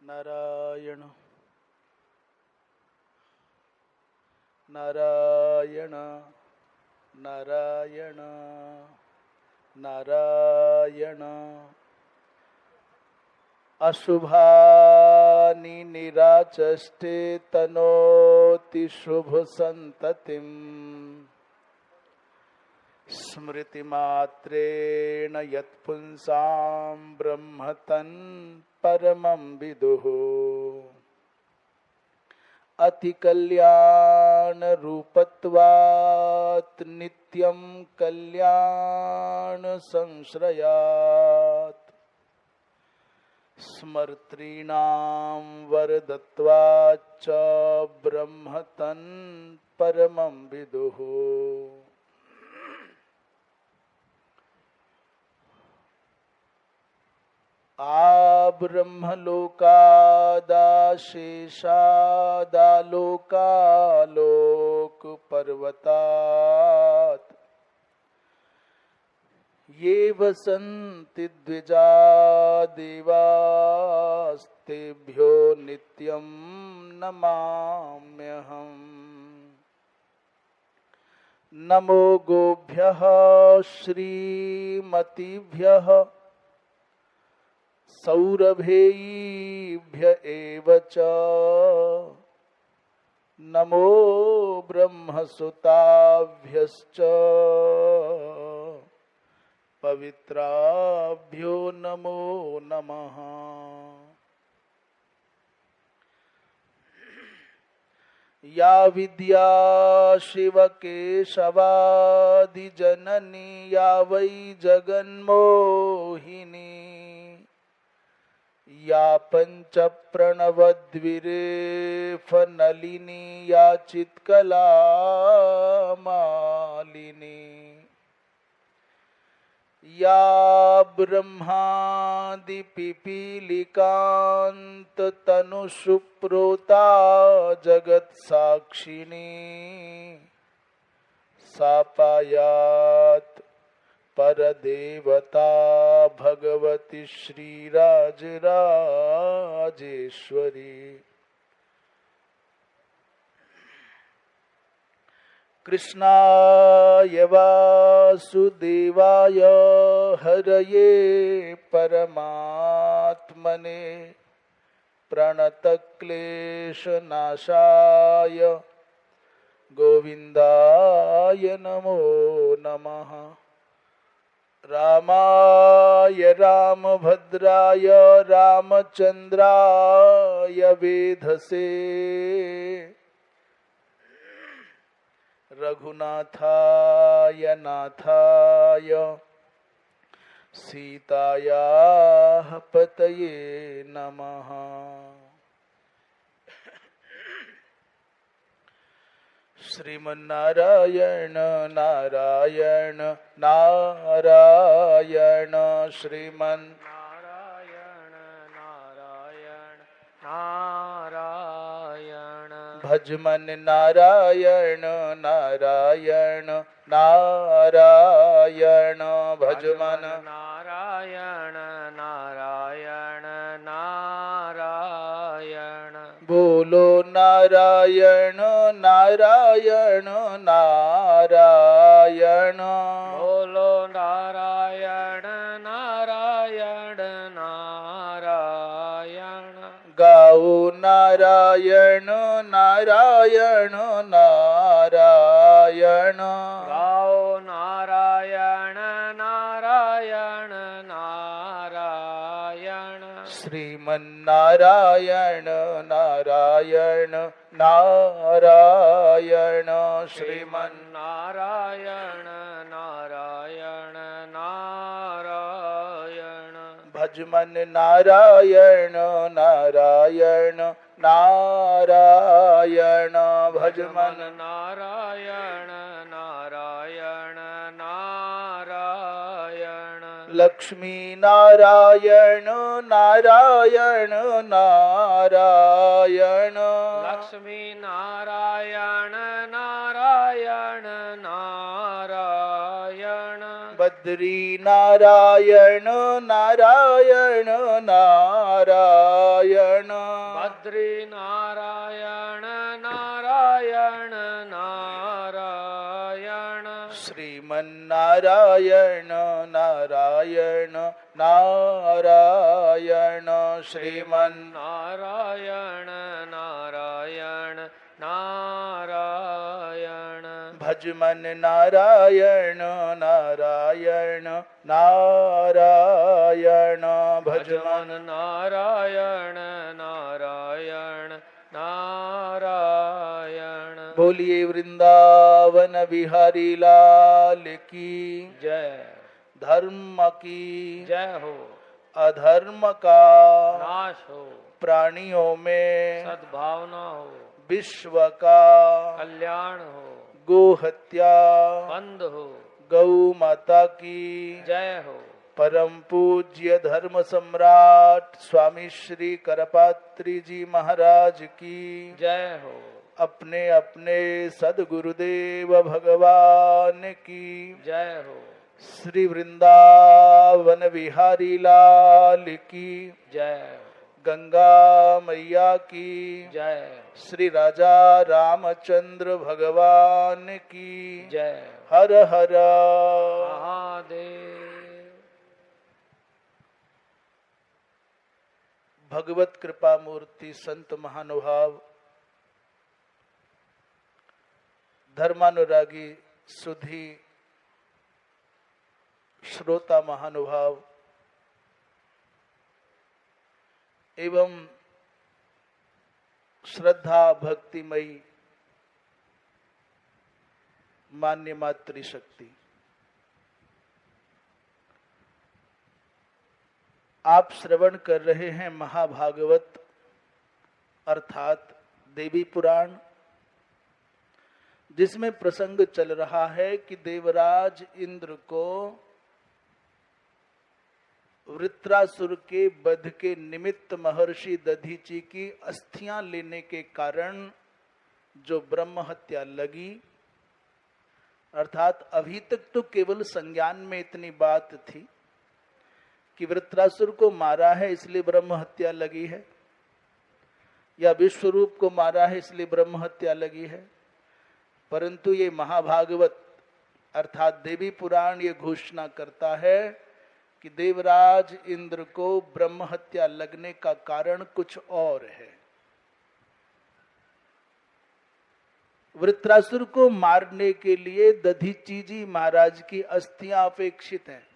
नारायण नारायण नारायण नारायण अशुभानि निराचष्टे तनोति शुभ संततिम् स्मृतिमात्रेण यत्पुंसां ब्रह्मतन् परमं विदुः अतिकल्याण रूपत्वात् नित्यं कल्याण संश्रयात् स्मर्तॄणां वरदत्वाच्च ब्रह्मतन् परमं विदुः ब्रह्मलोकादाशेषादालोकालोक पर्वतात् ये वसन्ति द्विजा देवास्तेभ्यो नित्यं नमाम्यहम्। नमो गोभ्यः श्रीमतीभ्यः सौरभेयीभ्य एव च नमो ब्रह्मसुताभ्यश्च पवित्राभ्यो नमो नमः। या विद्या शिवकेशवादि जननी या वै जगन्मोहिनी या पंच प्रणवद्विरेफनलिनी या चित्कला मालिनी या ब्रह्मादि पिपीलिकांत तनुषुप्रोता जगत साक्षिणी सा पायात् परदेवता भगवती श्रीराजराजेश्वरी। कृष्णाय वासुदेवाय हरये परमात्मने प्रणतक्लेशनाशाय गोविन्दाय नमो नमः। रामाय रामभद्राय रामचन्द्राय वेधसे रघुनाथाय नाथाय सीतायाः पतये नमः। श्रीमन्नारायण नारायण नारायण श्रीमन्नारायण नारायण नारायण भजमन नारायण नारायण नारायण भजमन नारायण नारायण नारायण बोलो नारायण नारायण नारायण बोलो नारायण नारायण नारायण गाओ नारायण नारायण नारायण गाओ नारायण नारायण नारायण श्रीमन्नारायण नारायण नारायण श्रीमन्नारायण नारायण नारायण भजमन नारायण नारायण नारायण भजमन नारायण नारायण नारायण लक्ष्मी नारायण नारायण नारायण लक्ष्मी नारायण नारायण नारायण बद्री नारायण नारायण नारायण बद्री नारायण नारायण नारायण श्रीमन्नारायण नारायण नारायण श्रीमन्नारायण नारायण नारायण भजमन नारायण नारायण नारायण भजमन नारायण नारायण नारायण। बोलिए वृंदावन बिहारी लाल की जय। धर्म की जय हो। अधर्म का नाश हो। प्राणियों में सद्भावना हो। विश्व का कल्याण हो। गो हत्या बंद हो। गौ माता की जय हो। परम पूज्य धर्म सम्राट स्वामी श्री करपात्री जी महाराज की जय हो। अपने अपने सदगुरुदेव भगवान की जय हो। श्री वृंदावन बिहारी लाल की जय। गंगा मैया की जय। श्री राजा रामचंद्र भगवान की जय। हर हर महादेव। भगवत कृपा मूर्ति संत महानुभाव, धर्मानुरागी सुधी श्रोता महानुभाव एवं श्रद्धा भक्तिमयी मान्य मातृशक्ति, आप श्रवण कर रहे हैं महाभागवत अर्थात देवी पुराण, जिसमें प्रसंग चल रहा है कि देवराज इंद्र को वृत्रासुर के वध के निमित्त महर्षि दधीचि की अस्थियां लेने के कारण जो ब्रह्म हत्या लगी, अर्थात अभी तक तो केवल संज्ञान में इतनी बात थी कि वृत्रासुर को मारा है इसलिए ब्रह्म हत्या लगी है, या विश्वरूप को मारा है इसलिए ब्रह्म हत्या लगी है, परंतु ये महाभागवत अर्थात देवी पुराण ये घोषणा करता है कि देवराज इंद्र को ब्रह्म हत्या लगने का कारण कुछ और है। वृत्रासुर को मारने के लिए दधीचि जी महाराज की अस्थियां अपेक्षित हैं।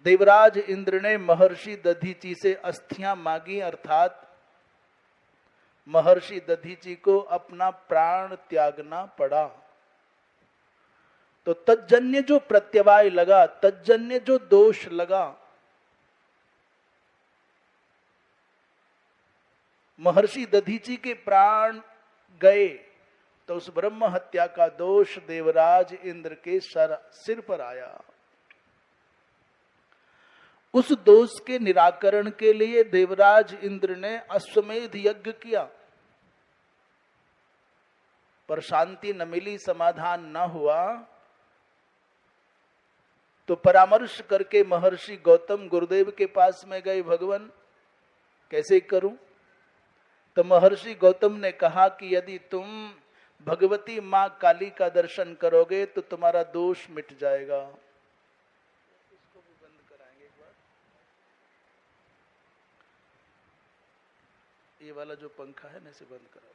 देवराज इंद्र ने महर्षि दधीचि से अस्थियां मांगी, अर्थात महर्षि दधीचि को अपना प्राण त्यागना पड़ा। तो तज्जन्य जो प्रत्यवाय लगा, तज्जन्य जो दोष लगा, महर्षि दधीचि के प्राण गए, तो उस ब्रह्म हत्या का दोष देवराज इंद्र के सिर पर आया। उस दोष के निराकरण के लिए देवराज इंद्र ने अश्वमेध यज्ञ किया, पर शांति न मिली, समाधान न हुआ। तो परामर्श करके महर्षि गौतम गुरुदेव के पास में गए, भगवान कैसे करूं? तो महर्षि गौतम ने कहा कि यदि तुम भगवती मां काली का दर्शन करोगे तो तुम्हारा दोष मिट जाएगा। इसको भी बंद कराएंगे एक बार, ये वाला जो पंखा है ना इसे बंद कराओ।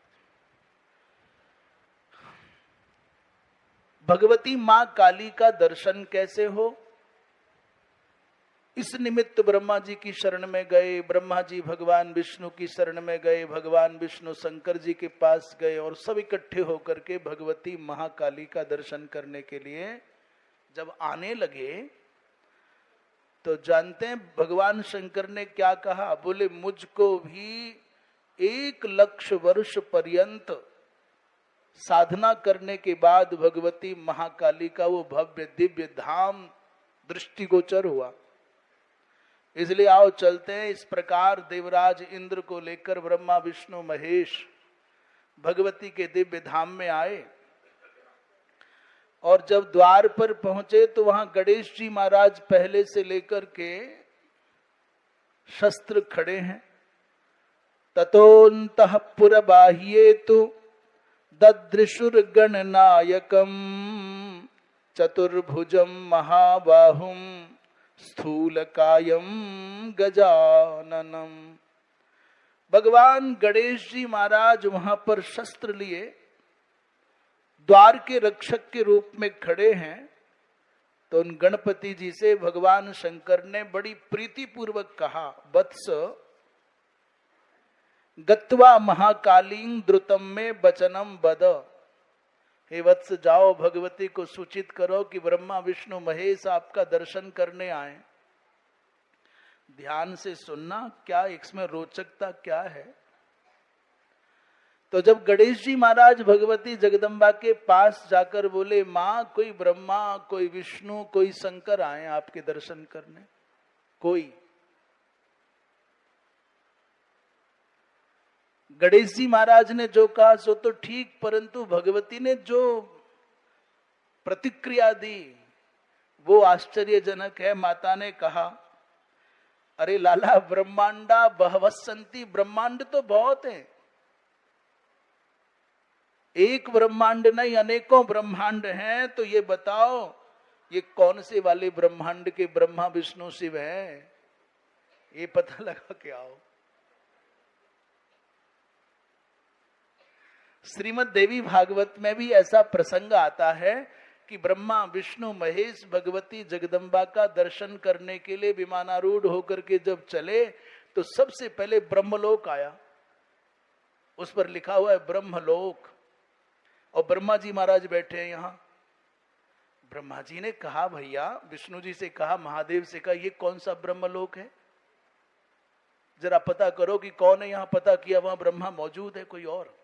भगवती मां काली का दर्शन कैसे हो? इस निमित्त ब्रह्मा जी की शरण में गए, ब्रह्मा जी भगवान विष्णु की शरण में गए, भगवान विष्णु शंकर जी के पास गए और सब इकट्ठे होकर के भगवती महाकाली का दर्शन करने के लिए जब आने लगे तो जानते हैं भगवान शंकर ने क्या कहा? बोले मुझको भी 1,00,000 वर्ष पर्यंत साधना करने के बाद भगवती महाकाली का वो भव्य दिव्य धाम दृष्टिगोचर हुआ, इसलिए आओ चलते हैं। इस प्रकार देवराज इंद्र को लेकर ब्रह्मा विष्णु महेश भगवती के दिव्य धाम में आए, और जब द्वार पर पहुंचे तो वहां गणेश जी महाराज पहले से लेकर के शस्त्र खड़े हैं, ततोऽन्तः पुरबाह्ये तु ददृशुर्गणनायकम् चतुर्भुजं महाबाहुं स्थूलकायं गजाननम। भगवान गणेश जी महाराज वहां पर शस्त्र लिए द्वार के रक्षक के रूप में खड़े हैं। तो उन गणपति जी से भगवान शंकर ने बड़ी प्रीति पूर्वक कहा, वत्स गत्वा महाकालीं द्रुतम में वचनम बद। हे वत्स, जाओ भगवती को सूचित करो कि ब्रह्मा विष्णु महेश आपका दर्शन करने आए। ध्यान से सुनना, क्या इसमें रोचकता क्या है। तो जब गणेश जी महाराज भगवती जगदम्बा के पास जाकर बोले, मां कोई ब्रह्मा कोई विष्णु कोई शंकर आए आपके दर्शन करने, कोई। गणेश जी महाराज ने जो कहा सो तो ठीक, परंतु भगवती ने जो प्रतिक्रिया दी वो आश्चर्यजनक है। माता ने कहा, अरे लाला ब्रह्मांडा बहवस्सन्ति, ब्रह्मांड तो बहुत है, एक ब्रह्मांड नहीं अनेकों ब्रह्मांड हैं। तो ये बताओ ये कौन से वाले ब्रह्मांड के ब्रह्मा विष्णु शिव हैं, ये पता लगा के आओ। श्रीमद् देवी भागवत में भी ऐसा प्रसंग आता है कि ब्रह्मा विष्णु महेश भगवती जगदम्बा का दर्शन करने के लिए विमानारूढ़ होकर के जब चले तो सबसे पहले ब्रह्मलोक आया। उस पर लिखा हुआ है ब्रह्मलोक, और ब्रह्मा जी महाराज बैठे हैं यहां। ब्रह्मा जी ने कहा, भैया विष्णु जी से कहा, महादेव से कहा, ये कौन सा ब्रह्मलोक है, जरा पता करो कि कौन है। यहां पता किया, वहां ब्रह्मा मौजूद है, कोई और।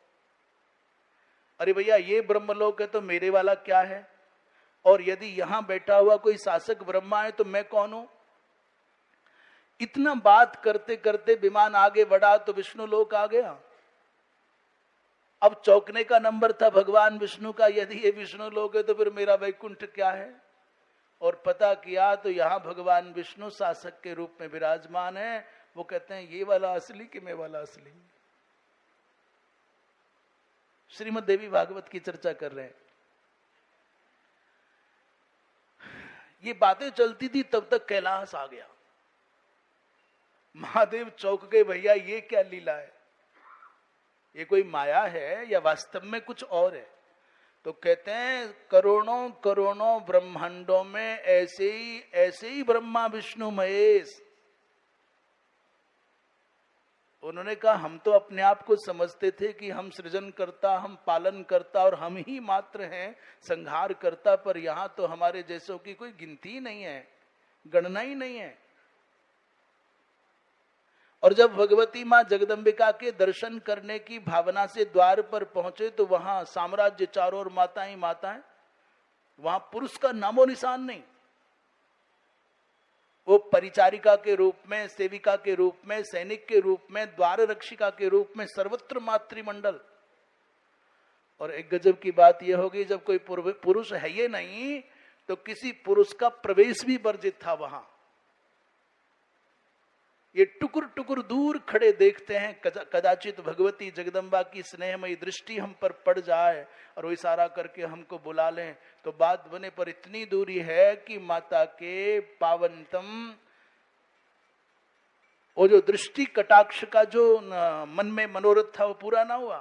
अरे भैया ये ब्रह्मलोक है तो मेरे वाला क्या है, और यदि यहां बैठा हुआ कोई शासक ब्रह्मा है तो मैं कौन हूं। इतना बात करते करते विमान आगे बढ़ा तो विष्णु लोक आ गया। अब चौंकने का नंबर था भगवान विष्णु का, यदि ये विष्णु लोक है तो फिर मेरा वैकुंठ क्या है। और पता किया तो यहां भगवान विष्णु शासक के रूप में विराजमान है। वो कहते हैं ये वाला असली कि मैं वाला असली। श्रीमद् देवी भागवत की चर्चा कर रहे हैं। ये बातें चलती थी तब तक कैलाश आ गया। महादेव चौंक गए, भैया ये क्या लीला है, ये कोई माया है या वास्तव में कुछ और है। तो कहते हैं करोड़ों करोड़ों ब्रह्मांडों में ऐसे ही ब्रह्मा विष्णु महेश। उन्होंने कहा, हम तो अपने आप को समझते थे कि हम सृजन करता, हम पालन करता और हम ही मात्र हैं संहार करता, पर यहां तो हमारे जैसों की कोई गिनती ही नहीं है, गणना ही नहीं है। और जब भगवती मां जगदम्बिका के दर्शन करने की भावना से द्वार पर पहुंचे तो वहां साम्राज्य चारों ओर माताएं माताएं, वहां पुरुष का नामो निशान नहीं। वो परिचारिका के रूप में, सेविका के रूप में, सैनिक के रूप में, द्वार रक्षिका के रूप में, सर्वत्र मातृमंडल। और एक गजब की बात यह होगी, जब कोई पुरुष है ये नहीं तो किसी पुरुष का प्रवेश भी वर्जित था वहां। ये टुकुर टुकुर दूर खड़े देखते हैं, कदाचित भगवती जगदम्बा की स्नेहमयी दृष्टि हम पर पड़ जाए और वो इशारा करके हमको बुला लें। तो बात बने पर इतनी दूरी है कि माता के पावनतम वो जो दृष्टि कटाक्ष का जो मन में मनोरथ था वो पूरा ना हुआ।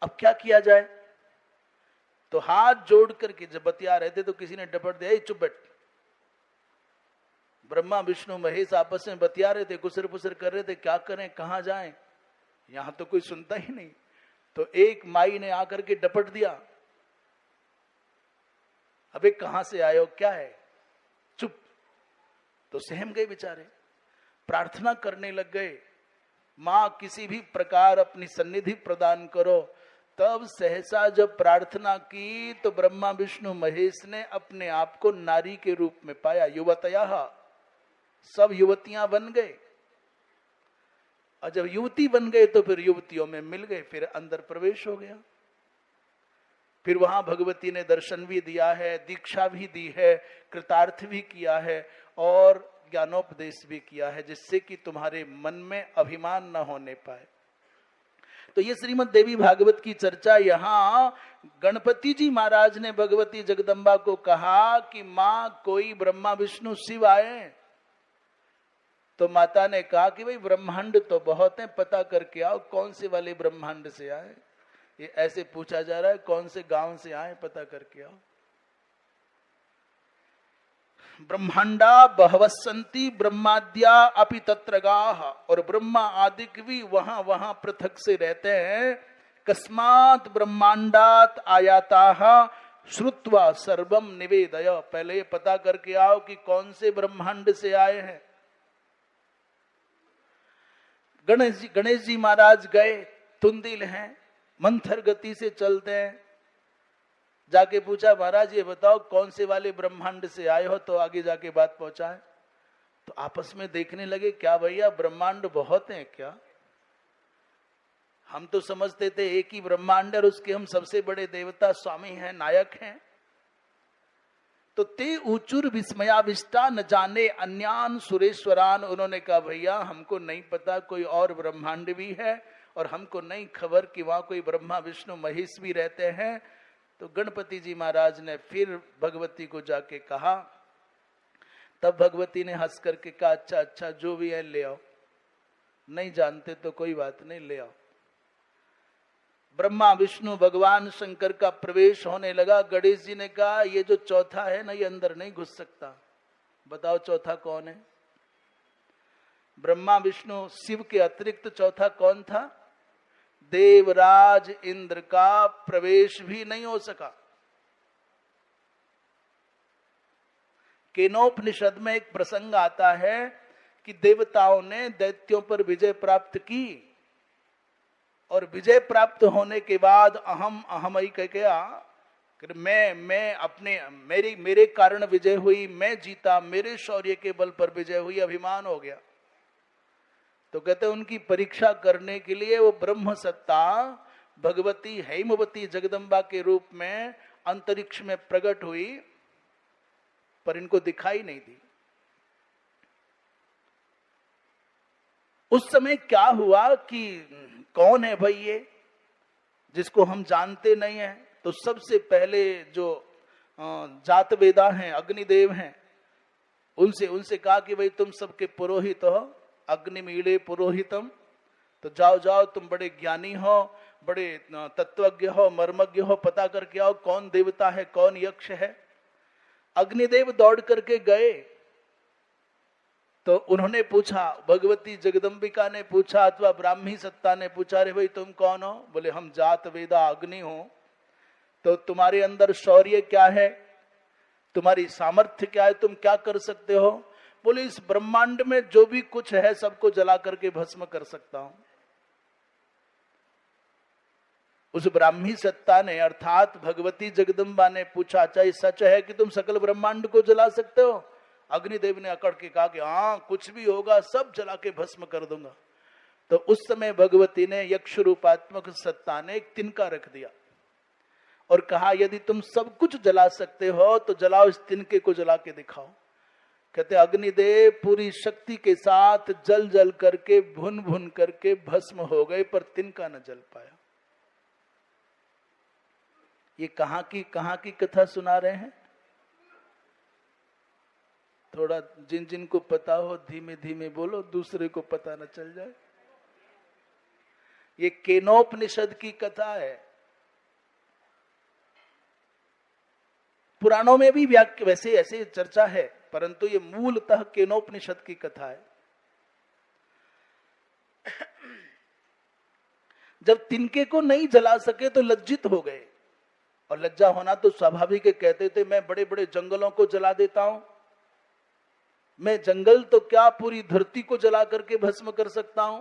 अब क्या किया जाए। तो हाथ जोड़ करके जब बतिया रहे थे तो किसी ने डपट दिया, चुप बैठ। ब्रह्मा विष्णु महेश आपस में बतिया रहे थे, गुसर पुसर कर रहे थे, क्या करें कहां जाएं, यहां तो कोई सुनता ही नहीं। तो एक माई ने आकर के डपट दिया, अबे कहां से आए हो, क्या है, चुप। तो सहम गए बेचारे, प्रार्थना करने लग गए, मां किसी भी प्रकार अपनी सन्निधि प्रदान करो। तब सहसा जब प्रार्थना की तो ब्रह्मा विष्णु महेश ने अपने आप को नारी के रूप में पाया। युवतया, सब युवतियां बन गए, और जब युवती बन गए तो फिर युवतियों में मिल गए, फिर अंदर प्रवेश हो गया। फिर वहां भगवती ने दर्शन भी दिया है, दीक्षा भी दी है, कृतार्थ भी किया है और ज्ञानोपदेश भी किया है, जिससे कि तुम्हारे मन में अभिमान न होने पाए। तो ये श्रीमद् देवी भागवत की चर्चा, यहाँ गणपति जी महाराज ने भगवती जगदम्बा को कहा कि माँ कोई ब्रह्मा विष्णु शिव आए, तो माता ने कहा कि भाई ब्रह्मांड तो बहुत हैं, पता करके आओ कौन से वाले ब्रह्मांड से आए। ये ऐसे पूछा जा रहा है कौन से गांव से आए, पता करके आओ। ब्रह्मांडा बहवस्सन्ति ब्रह्माद्या अपि तत्र गाः, और ब्रह्मा आदि भी वहां वहां पृथक से रहते हैं। कस्मात् ब्रह्मांडात आयाताः श्रुत्वा सर्वम निवेदय, पहले पता करके आओ कि कौन से ब्रह्मांड से आए हैं। गणेश जी महाराज गए, तुंदिल हैं, मंथर गति से चलते हैं। जाके पूछा महाराज ये बताओ कौन से वाले ब्रह्मांड से आए हो, तो आगे जाके बात पहुंचाए। तो आपस में देखने लगे, क्या भैया ब्रह्मांड बहुत हैं क्या? हम तो समझते थे एक ही ब्रह्मांड और उसके हम सबसे बड़े देवता स्वामी हैं, नायक हैं। तो ते ऊचुर विस्मयाविष्टा न जाने अन्यान सुरेश्वरान, उन्होंने कहा भैया हमको नहीं पता कोई और ब्रह्मांड भी है, और हमको नहीं खबर कि वहां कोई ब्रह्मा विष्णु महेश भी रहते हैं। तो गणपति जी महाराज ने फिर भगवती को जाके कहा, तब भगवती ने हंस करके कहा अच्छा अच्छा जो भी है ले आओ, नहीं जानते तो कोई बात नहीं, ले आओ। ब्रह्मा विष्णु भगवान शंकर का प्रवेश होने लगा। गणेश जी ने कहा ये जो चौथा है ना, ये अंदर नहीं घुस सकता, बताओ चौथा कौन है? ब्रह्मा विष्णु शिव के अतिरिक्त चौथा कौन था? देवराज इंद्र का प्रवेश भी नहीं हो सका। केनोपनिषद में एक प्रसंग आता है कि देवताओं ने दैत्यों पर विजय प्राप्त की, और विजय प्राप्त होने के बाद अहम अहमई कह गया, मैं अपने मेरे कारण विजय हुई, मैं जीता, मेरे शौर्य के बल पर विजय हुई, अभिमान हो गया। तो कहते उनकी परीक्षा करने के लिए वो ब्रह्म सत्ता भगवती हेमवती जगदम्बा के रूप में अंतरिक्ष में प्रकट हुई, पर इनको दिखाई नहीं दी। उस समय क्या हुआ कि कौन है भाई ये जिसको हम जानते नहीं है? तो सबसे पहले जो जात वेदा हैं, अग्निदेव हैं, उनसे कहा कि भाई तुम सबके पुरोहित हो, अग्निमीड़े पुरोहितम, तो जाओ जाओ तुम बड़े ज्ञानी हो, बड़े तत्वज्ञ हो, मर्मज्ञ हो, पता करके आओ कौन देवता है कौन यक्ष है। अग्निदेव दौड़ करके गए, तो उन्होंने पूछा, भगवती जगदम्बिका ने पूछा अथवा ब्राह्मी सत्ता ने पूछा, अरे भाई तुम कौन हो? बोले हम जात वेदा अग्नि हो। तो तुम्हारे अंदर शौर्य क्या है, तुम्हारी सामर्थ्य क्या है, तुम क्या कर सकते हो? बोले इस ब्रह्मांड में जो भी कुछ है सबको जला करके भस्म कर सकता हूं। उस ब्राह्मी सत्ता ने अर्थात भगवती जगदम्बा ने पूछा, अच्छा ये सच है कि तुम सकल ब्रह्मांड को जला सकते हो? अग्निदेव ने अकड़ के कहा कि हाँ कुछ भी होगा सब जला के भस्म कर दूंगा। तो उस समय भगवती ने यक्ष रूपात्मक सत्ता ने एक तिनका रख दिया और कहा यदि तुम सब कुछ जला सकते हो तो जलाओ, इस तिनके को जला के दिखाओ। कहते अग्निदेव पूरी शक्ति के साथ जल जल करके भुन भुन करके भस्म हो गए, पर तिनका न जल पाया। ये कहां की कथा सुना रहे हैं? थोड़ा जिन जिन को पता हो धीमे धीमे बोलो, दूसरे को पता न चल जाए। ये केनोपनिषद की कथा है। पुराणों में भी वैसे ऐसे चर्चा है, परंतु ये मूलतः केनोपनिषद की कथा है। जब तिनके को नहीं जला सके तो लज्जित हो गए, और लज्जा होना तो स्वाभाविक है। कहते थे मैं बड़े बड़े जंगलों को जला देता हूं, मैं जंगल तो क्या पूरी धरती को जला करके भस्म कर सकता हूं।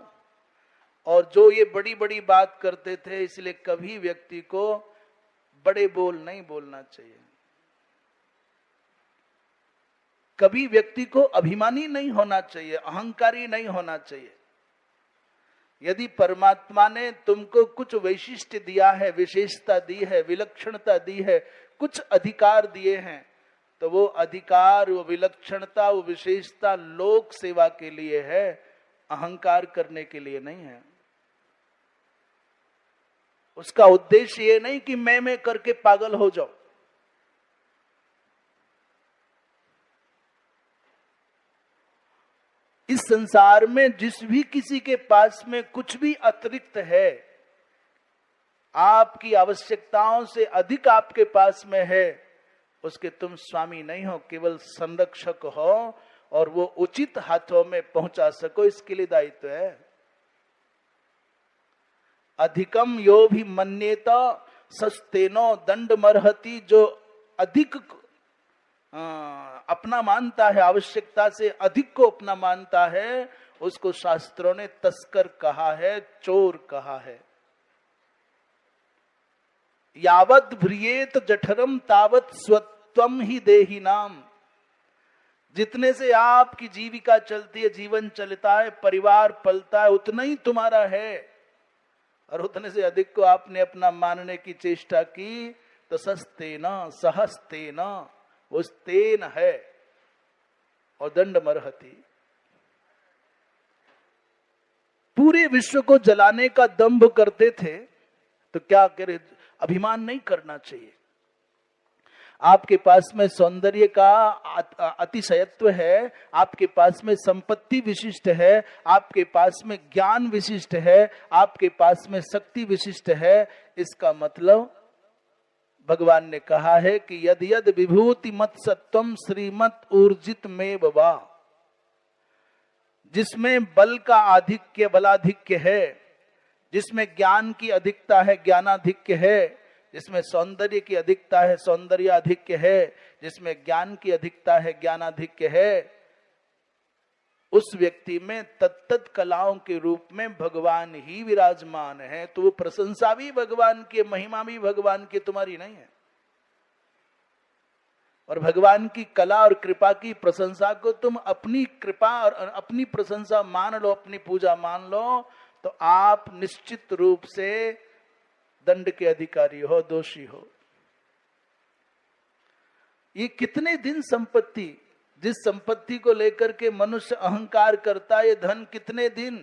और जो ये बड़ी बड़ी बात करते थे, इसलिए कभी व्यक्ति को बड़े बोल नहीं बोलना चाहिए, कभी व्यक्ति को अभिमानी नहीं होना चाहिए, अहंकारी नहीं होना चाहिए। यदि परमात्मा ने तुमको कुछ वैशिष्ट्य दिया है, विशेषता दी है, विलक्षणता दी है, कुछ अधिकार दिए हैं, तो वो अधिकार, वो विलक्षणता, वो विशेषता लोक सेवा के लिए है, अहंकार करने के लिए नहीं है। उसका उद्देश्य ये नहीं कि मैं करके पागल हो जाओ। इस संसार में जिस भी किसी के पास में कुछ भी अतिरिक्त है, आपकी आवश्यकताओं से अधिक आपके पास में है, उसके तुम स्वामी नहीं हो, केवल संरक्षक हो, और वो उचित हाथों में पहुंचा सको, इसके लिए दायित्व है। अधिकम यो भी मन्येत सस्तेनो दंड मरहति, जो अधिक अपना मानता है, आवश्यकता से अधिक को अपना मानता है, उसको शास्त्रों ने तस्कर कहा है, चोर कहा है। यावत भ्रियेत जठरम तावत स्वत्वम ही देहि नाम। जितने से आपकी जीविका चलती है, जीवन चलता है, परिवार पलता है, उतना ही तुम्हारा है, और उतने से अधिक को आपने अपना मानने की चेष्टा की तो सस्तेन सहस्तेन, वो स्तेन है और दंड मरहति। पूरे विश्व को जलाने का दंभ करते थे, तो क्या करे, अभिमान नहीं करना चाहिए। आपके पास में सौंदर्य का अतिशयत्व है, आपके पास में संपत्ति विशिष्ट है, आपके पास में ज्ञान विशिष्ट है, आपके पास में शक्ति विशिष्ट है, इसका मतलब भगवान ने कहा है कि यद यद विभूति मत सत्वम श्रीमत ऊर्जित में बवा। जिसमें बल का आधिक्य बलाधिक्य है, जिसमें ज्ञान की अधिकता है ज्ञानाधिक्य है, जिसमें सौंदर्य की अधिकता है सौंदर्याधिक्य है, जिसमें ज्ञान की अधिकता है ज्ञानाधिक्य है, उस व्यक्ति में तत्त कलाओं के रूप में भगवान ही विराजमान है। तो वो प्रशंसा भी भगवान की, महिमा भी भगवान की, तुम्हारी नहीं है। और भगवान की कला और कृपा की प्रशंसा को तुम अपनी कृपा और अपनी प्रशंसा मान लो, अपनी पूजा मान लो, तो आप निश्चित रूप से दंड के अधिकारी हो, दोषी हो। ये कितने दिन संपत्ति, जिस संपत्ति को लेकर के मनुष्य अहंकार करता है, ये धन कितने दिन,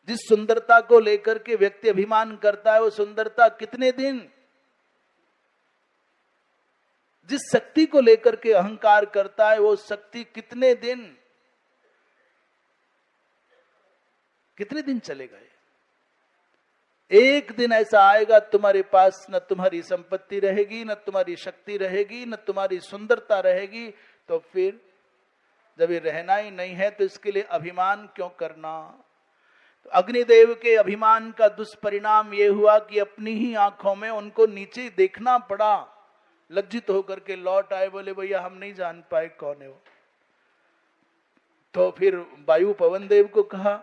जिस सुंदरता को लेकर के व्यक्ति अभिमान करता है, वो सुंदरता कितने दिन, जिस शक्ति को लेकर के अहंकार करता है, वो शक्ति कितने दिन, कितने दिन चलेगा। एक दिन ऐसा आएगा तुम्हारे पास न तुम्हारी संपत्ति रहेगी, न तुम्हारी शक्ति रहेगी, न तुम्हारी सुंदरता रहेगी, तो फिर जब ये रहना ही नहीं है तो इसके लिए अभिमान क्यों करना। तो अग्निदेव के अभिमान का दुष्परिणाम ये हुआ कि अपनी ही आंखों में उनको नीचे देखना पड़ा। लज्जित होकर के लौट आए, बोले भैया हम नहीं जान पाए कौन है वो। तो फिर वायु पवन देव को कहा,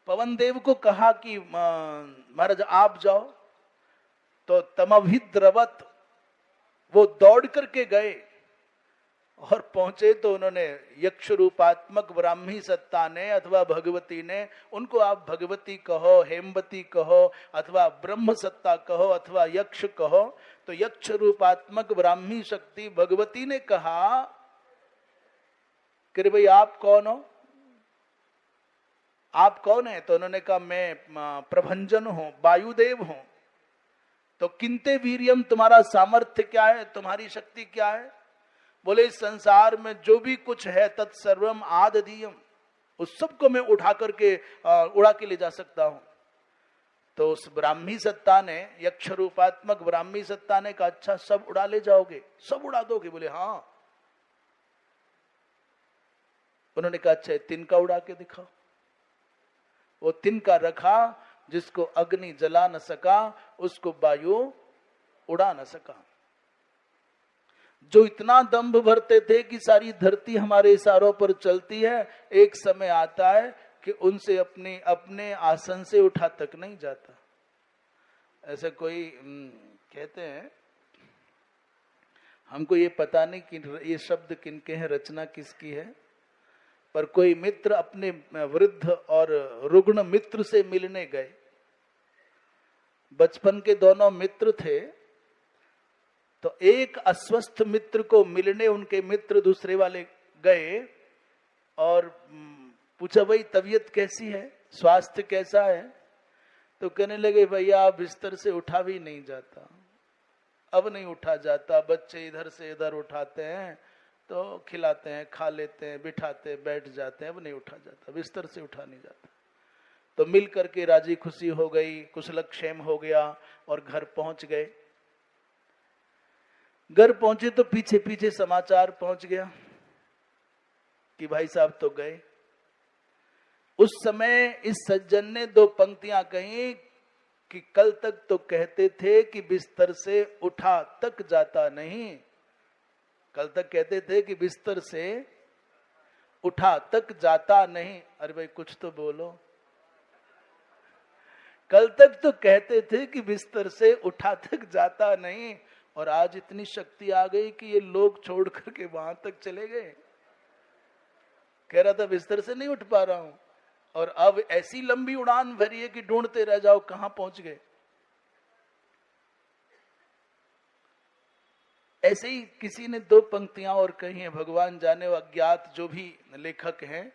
पवन देव को कहा कि महाराज आप जाओ। तो तमभिद्रवत वो दौड़ करके गए और पहुंचे, तो उन्होंने यक्ष रूपात्मक ब्राह्मी सत्ता ने अथवा भगवती ने, उनको आप भगवती कहो, हेमवती कहो, अथवा ब्रह्म सत्ता कहो, अथवा यक्ष कहो, तो यक्ष रूपात्मक ब्राह्मी शक्ति भगवती ने कहा कि भाई आप कौन हो, आप कौन है। तो उन्होंने कहा मैं प्रभंजन हूं, वायुदेव हूं। तो किंते वीरियम, तुम्हारा सामर्थ्य क्या है, तुम्हारी शक्ति क्या है। बोले इस संसार में जो भी कुछ है तत्सर्वम आददीयम, उस सबको मैं उठा करके उड़ा के ले जा सकता हूं। तो उस ब्राह्मी सत्ता ने, यक्ष रूपात्मक ब्राह्मी सत्ता ने कहा अच्छा सब उड़ा ले जाओगे, सब उड़ा दोगे। बोले हाँ। उन्होंने कहा अच्छा तिनका उड़ा के दिखाओ। वो तिनका रखा, जिसको अग्नि जला न सका, उसको वायु उड़ा न सका। जो इतना दंभ भरते थे कि सारी धरती हमारे इशारों पर चलती है, एक समय आता है कि उनसे अपने आसन से उठा तक नहीं जाता। ऐसे कोई कहते हैं, हमको ये पता नहीं कि ये शब्द किनके हैं, रचना किसकी है, पर कोई मित्र अपने वृद्ध और रुग्ण मित्र से मिलने गए, बचपन के दोनों मित्र थे, तो एक अस्वस्थ मित्र को मिलने उनके मित्र दूसरे वाले गए और पूछा, भाई तबीयत कैसी है, स्वास्थ्य कैसा है? तो कहने लगे, भैया बिस्तर से उठा भी नहीं जाता, अब नहीं उठा जाता, बच्चे इधर से इधर उठाते हैं तो खिलाते हैं, खा लेते हैं, बिठाते बैठ जाते हैं, अब नहीं उठा जाता, बिस्तर से उठा नहीं जाता। तो मिल करके राजी खुशी हो गई, कुशलक्षेम हो गया और घर पहुंच गए। घर पहुंचे तो पीछे पीछे समाचार पहुंच गया कि भाई साहब तो गए। उस समय इस सज्जन ने दो पंक्तियां कही कि कल तक तो कहते थे कि बिस्तर से उठा तक जाता नहीं, कल तक कहते थे कि बिस्तर से उठा तक जाता नहीं। अरे भाई कुछ तो बोलो। कल तक तो कहते थे कि बिस्तर से उठा तक जाता नहीं, और आज इतनी शक्ति आ गई कि ये लोग छोड़ करके वहां तक चले गए। कह रहा था बिस्तर से नहीं उठ पा रहा हूं, और अब ऐसी लंबी उड़ान भरी है कि ढूंढते रह जाओ कहां पहुंच गए। ऐसे ही किसी ने दो पंक्तियां और कही हैं, भगवान जाने, अज्ञात जो भी लेखक हैं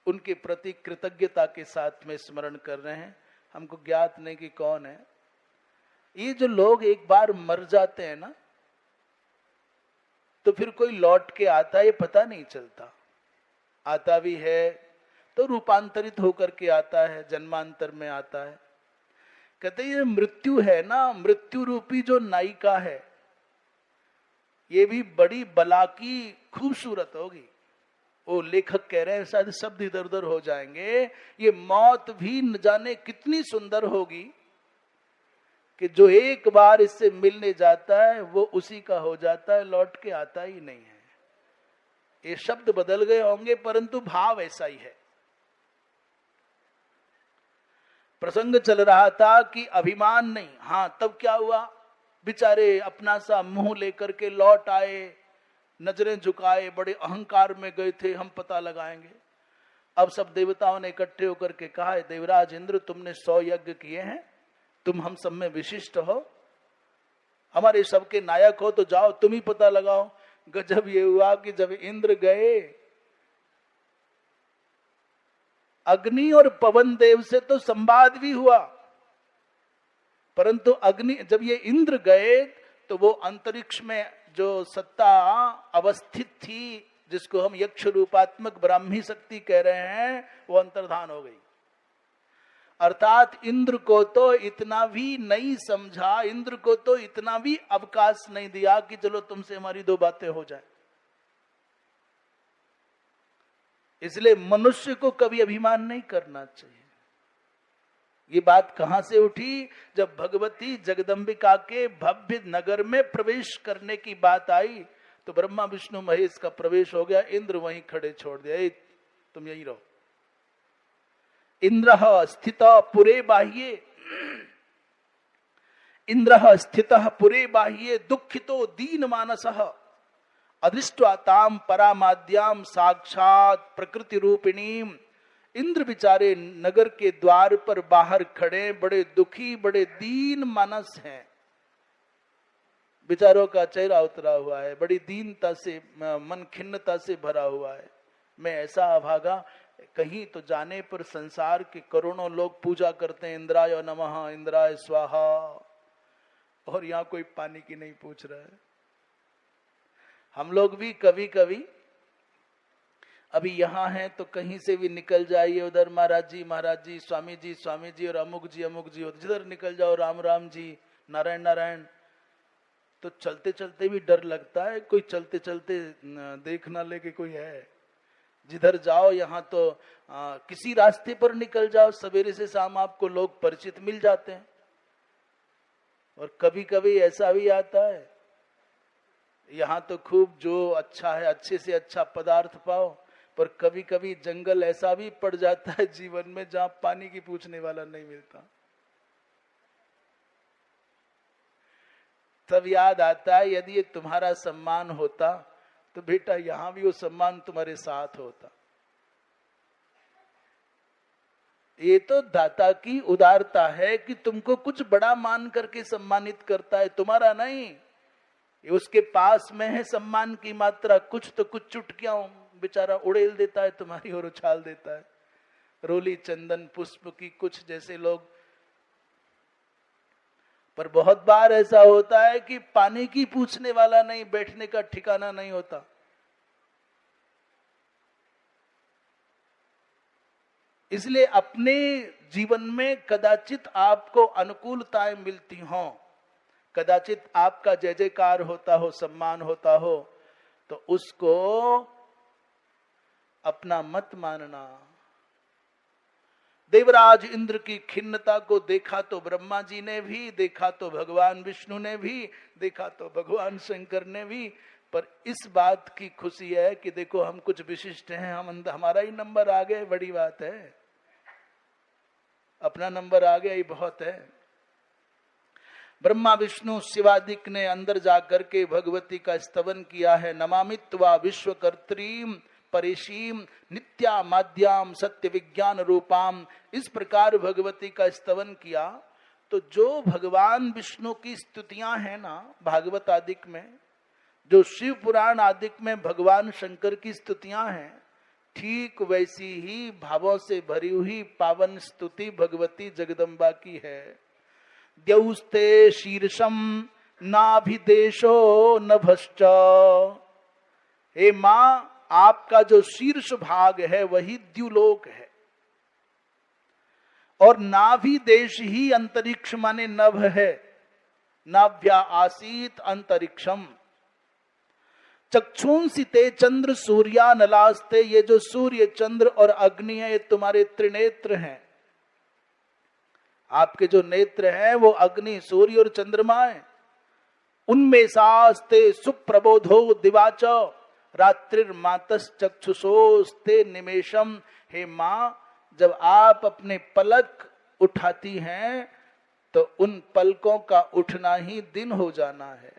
उनके प्रति कृतज्ञता के साथ में स्मरण कर रहे हैं, हमको ज्ञात नहीं कि कौन है। ये जो लोग एक बार मर जाते हैं ना, तो फिर कोई लौट के आता है ये पता नहीं चलता। आता भी है तो रूपांतरित होकर के आता है, जन्मांतर में आता है। कहते ये मृत्यु है ना, मृत्यु रूपी जो नायिका है, ये भी बड़ी बला की खूबसूरत होगी। वो लेखक कह रहे हैं, शायद शब्द इधर उधर हो जाएंगे, ये मौत भी न जाने कितनी सुंदर होगी कि जो एक बार इससे मिलने जाता है वो उसी का हो जाता है, लौट के आता ही नहीं है। ये शब्द बदल गए होंगे परंतु भाव ऐसा ही है। प्रसंग चल रहा था कि अभिमान नहीं। हाँ, तब क्या हुआ, बेचारे अपना सा मुंह लेकर के लौट आए, नजरें झुकाए, बड़े अहंकार में गए थे, हम पता लगाएंगे। अब सब देवताओं ने इकट्ठे होकर के कहा, देवराज इंद्र तुमने 100 यज्ञ किए हैं, तुम हम सब में विशिष्ट हो, हमारे सबके नायक हो, तो जाओ तुम ही पता लगाओ। गजब ये हुआ कि जब इंद्र गए, अग्नि और पवन देव से तो संवाद भी हुआ, परंतु अग्नि, जब ये इंद्र गए तो वो अंतरिक्ष में जो सत्ता अवस्थित थी, जिसको हम यक्ष रूपात्मक ब्राह्मी शक्ति कह रहे हैं, वो अंतर्धान हो गई। अर्थात इंद्र को तो इतना भी नहीं समझा, इंद्र को तो इतना भी अवकाश नहीं दिया कि चलो तुमसे हमारी दो बातें हो जाए। इसलिए मनुष्य को कभी अभिमान नहीं करना चाहिए। ये बात कहां से उठी, जब भगवती जगदम्बिका के भव्य नगर में प्रवेश करने की बात आई तो ब्रह्मा विष्णु महेश का प्रवेश हो गया, इंद्र वहीं खड़े छोड़ दिया, तुम यहीं रहो। इंद्र स्थित पुरे बाह्ये, इंद्र स्थित पुरे बाह्ये दुखितो दीन मानस अदृष्ट्वा ताम परामाद्याम साक्षात प्रकृति रूपिणीम। इंद्र बिचारे नगर के द्वार पर बाहर खड़े, बड़े दुखी, बड़े दीन मानस हैं। बिचारों का चेहरा उतरा हुआ है, बड़ी दीनता से, मन खिन्नता से भरा हुआ है। मैं ऐसा अभागा, कहीं तो जाने पर संसार के करोड़ों लोग पूजा करते हैं, इंद्राय नमः, इंद्राय स्वाहा, और यहाँ कोई पानी की नहीं पूछ रहा है। हम लोग भी कभी कभी, अभी यहाँ हैं तो कहीं से भी निकल जाइए, उधर महाराज जी, स्वामी जी और अमुक जी, जिधर निकल जाओ राम राम जी, नारायण नारायण, तो चलते चलते भी डर लगता है, कोई चलते चलते देख ना ले कि कोई है। जिधर जाओ यहाँ तो किसी रास्ते पर निकल जाओ, सवेरे से शाम आपको लोग परिचित मिल जाते हैं। और कभी कभी ऐसा भी आता है, यहाँ तो खूब जो अच्छा है, अच्छे से अच्छा पदार्थ पाओ, पर कभी कभी जंगल ऐसा भी पड़ जाता है जीवन में जहां पानी की पूछने वाला नहीं मिलता। तब याद आता है, यदि ये तुम्हारा सम्मान होता तो बेटा यहाँ भी वो सम्मान तुम्हारे साथ होता। ये तो दाता की उदारता है कि तुमको कुछ बड़ा मान करके सम्मानित करता है, तुम्हारा नहीं। ये उसके पास में है सम्मान की मात्रा, कुछ तो कुछ चुटकियां बेचारा उड़ेल देता है तुम्हारी और उछाल देता है। रोली चंदन पुष्प की कुछ जैसे लोग। पर बहुत बार ऐसा होता है कि पानी की पूछने वाला नहीं, बैठने का ठिकाना नहीं होता। इसलिए अपने जीवन में कदाचित आपको अनुकूलताएं मिलती हों, कदाचित आपका जय जयकार होता हो, सम्मान होता हो, तो उसको अपना मत मानना। देवराज इंद्र की खिन्नता को देखा तो ब्रह्मा जी ने भी, देखा तो भगवान विष्णु ने भी, देखा तो भगवान शंकर ने भी। पर इस बात की खुशी है कि देखो हम कुछ विशिष्ट हैं, हमारा ही नंबर आ गया, बड़ी बात है। अपना नंबर आ गया ही बहुत है। ब्रह्मा विष्णु शिवादिक ने अंदर जाकर के भगवती का स्तवन किया है। नमामित्वा विश्वकर्त्रीम परेशीम नित्या माद्याम सत्य विज्ञान रूपाम, इस प्रकार भगवती का स्तवन किया। तो जो भगवान विष्णु की स्तुतियां हैं ना भागवत आदिक में, जो शिव पुराण आदिक में भगवान शंकर की स्तुतियां हैं, ठीक वैसी ही भावों से भरी हुई पावन स्तुति भगवती जगदम्बा की है। द्यौस्ते शीर्षम नाभिदेशो नभश्च, हे मां आपका जो शीर्ष भाग है वही द्युलोक है, और नाभि देश ही अंतरिक्ष माने नभ है। नाभ्या आसीत अंतरिक्षम। चक्षुंसिते चंद्र सूर्या नलास्ते, ये जो सूर्य चंद्र और अग्नि है ये तुम्हारे त्रिनेत्र हैं। आपके जो नेत्र हैं वो अग्नि सूर्य और चंद्रमा है। उनमें सास्ते सुप्रबोधो दिवाच रात्रिर्मातश्चक्षुषोस्ते निमेषम। हे मां जब आप अपने पलक उठाती हैं तो उन पलकों का उठना ही दिन हो जाना है,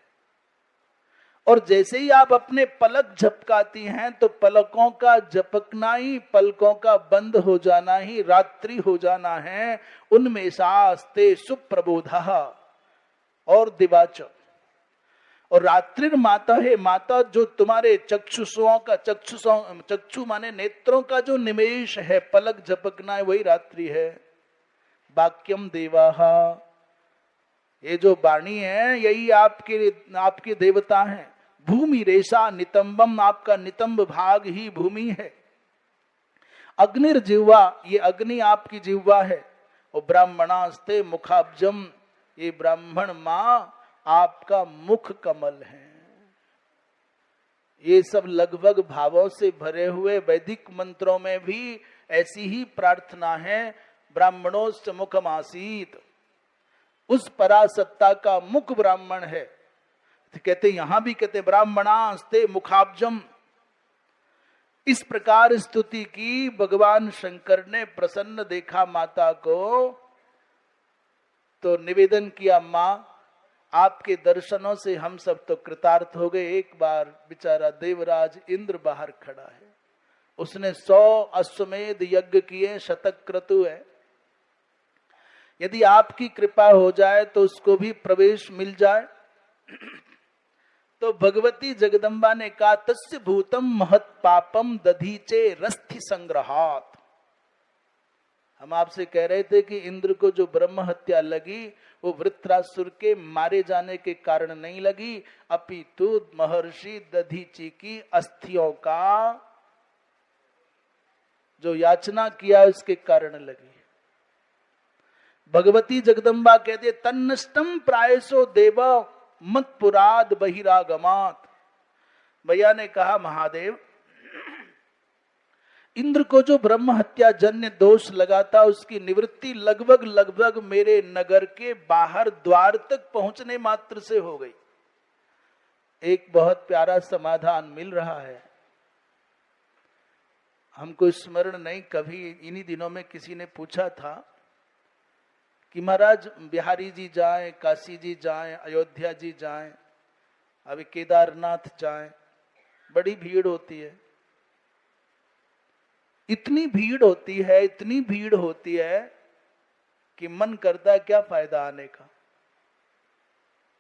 और जैसे ही आप अपने पलक झपकाती हैं तो पलकों का झपकना ही, पलकों का बंद हो जाना ही रात्रि हो जाना है। उनमें सास्ते सुप्रबोधा और दिवाच, और रात्रिर माता है, माता जो तुम्हारे चक्षुषों का, चक्षु माने नेत्रों का जो निमेष है, पलक झपकना है, वही रात्रि है। वाक्यम देवाहा, ये जो वाणी है यही आपके देवता हैं। भूमि रेशा नितंबम, आपका नितंब भाग ही भूमि है। अग्निर्जिह्वा, ये अग्नि आपकी जिह्वा है। और ब्राह्मणास्ते मुखाब्जम, ये ब्राह्मण मां आपका मुख कमल है। ये सब लगभग भावों से भरे हुए वैदिक मंत्रों में भी ऐसी ही प्रार्थना है। ब्राह्मणोश्च मुखमासीत, उस परासत्ता का मुख ब्राह्मण है। तो कहते यहां भी कहते ब्राह्मणास्ते मुखाब्जम। इस प्रकार स्तुति की भगवान शंकर ने प्रसन्न देखा माता को, तो निवेदन किया मां आपके दर्शनों से हम सब तो कृतार्थ हो गए। एक बार बेचारा देवराज इंद्र बाहर खड़ा है, उसने 100 अश्वमेध यज्ञ किए, शतक क्रतु है। यदि आपकी कृपा हो जाए तो उसको भी प्रवेश मिल जाए। तो भगवती जगदम्बा ने कहा तस्य भूतम महत पापम दधीचे रस्थि संग्रहात। हम आपसे कह रहे थे कि इंद्र को जो ब्रह्म हत्या लगी वो वृत्रासुर के मारे जाने के कारण नहीं लगी, अपितु महर्षि दधीची की अस्थियों का जो याचना किया उसके कारण लगी। भगवती जगदम्बा कहते तन्नष्टम प्रायसो देव मत पुराद बहिरागमात। भैया ने कहा महादेव, इंद्र को जो ब्रह्म हत्या जन्य दोष लगा था उसकी निवृत्ति लगभग मेरे नगर के बाहर द्वार तक पहुंचने मात्र से हो गई। एक बहुत प्यारा समाधान मिल रहा है। हमको स्मरण नहीं, कभी इन्हीं दिनों में किसी ने पूछा था कि महाराज बिहारी जी जाएं, काशी जी जाएं, अयोध्या जी जाएं, अभी केदारनाथ जाएं, बड़ी भीड़ होती है। इतनी भीड़ होती है, इतनी भीड़ होती है कि मन करता है क्या फायदा आने का,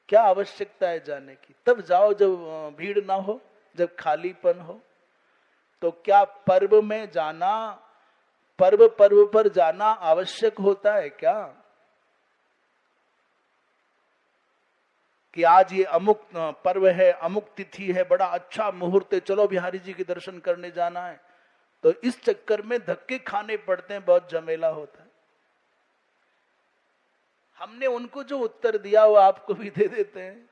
क्या आवश्यकता है जाने की। तब जाओ जब भीड़ ना हो, जब खालीपन हो। तो क्या पर्व में जाना, पर्व पर जाना आवश्यक होता है क्या? कि आज ये अमुक पर्व है, अमुक तिथि है, बड़ा अच्छा मुहूर्त है, चलो बिहारी जी के दर्शन करने जाना है। तो इस चक्कर में धक्के खाने पड़ते हैं, बहुत झमेला होता है। हमने उनको जो उत्तर दिया वो आपको भी दे देते हैं।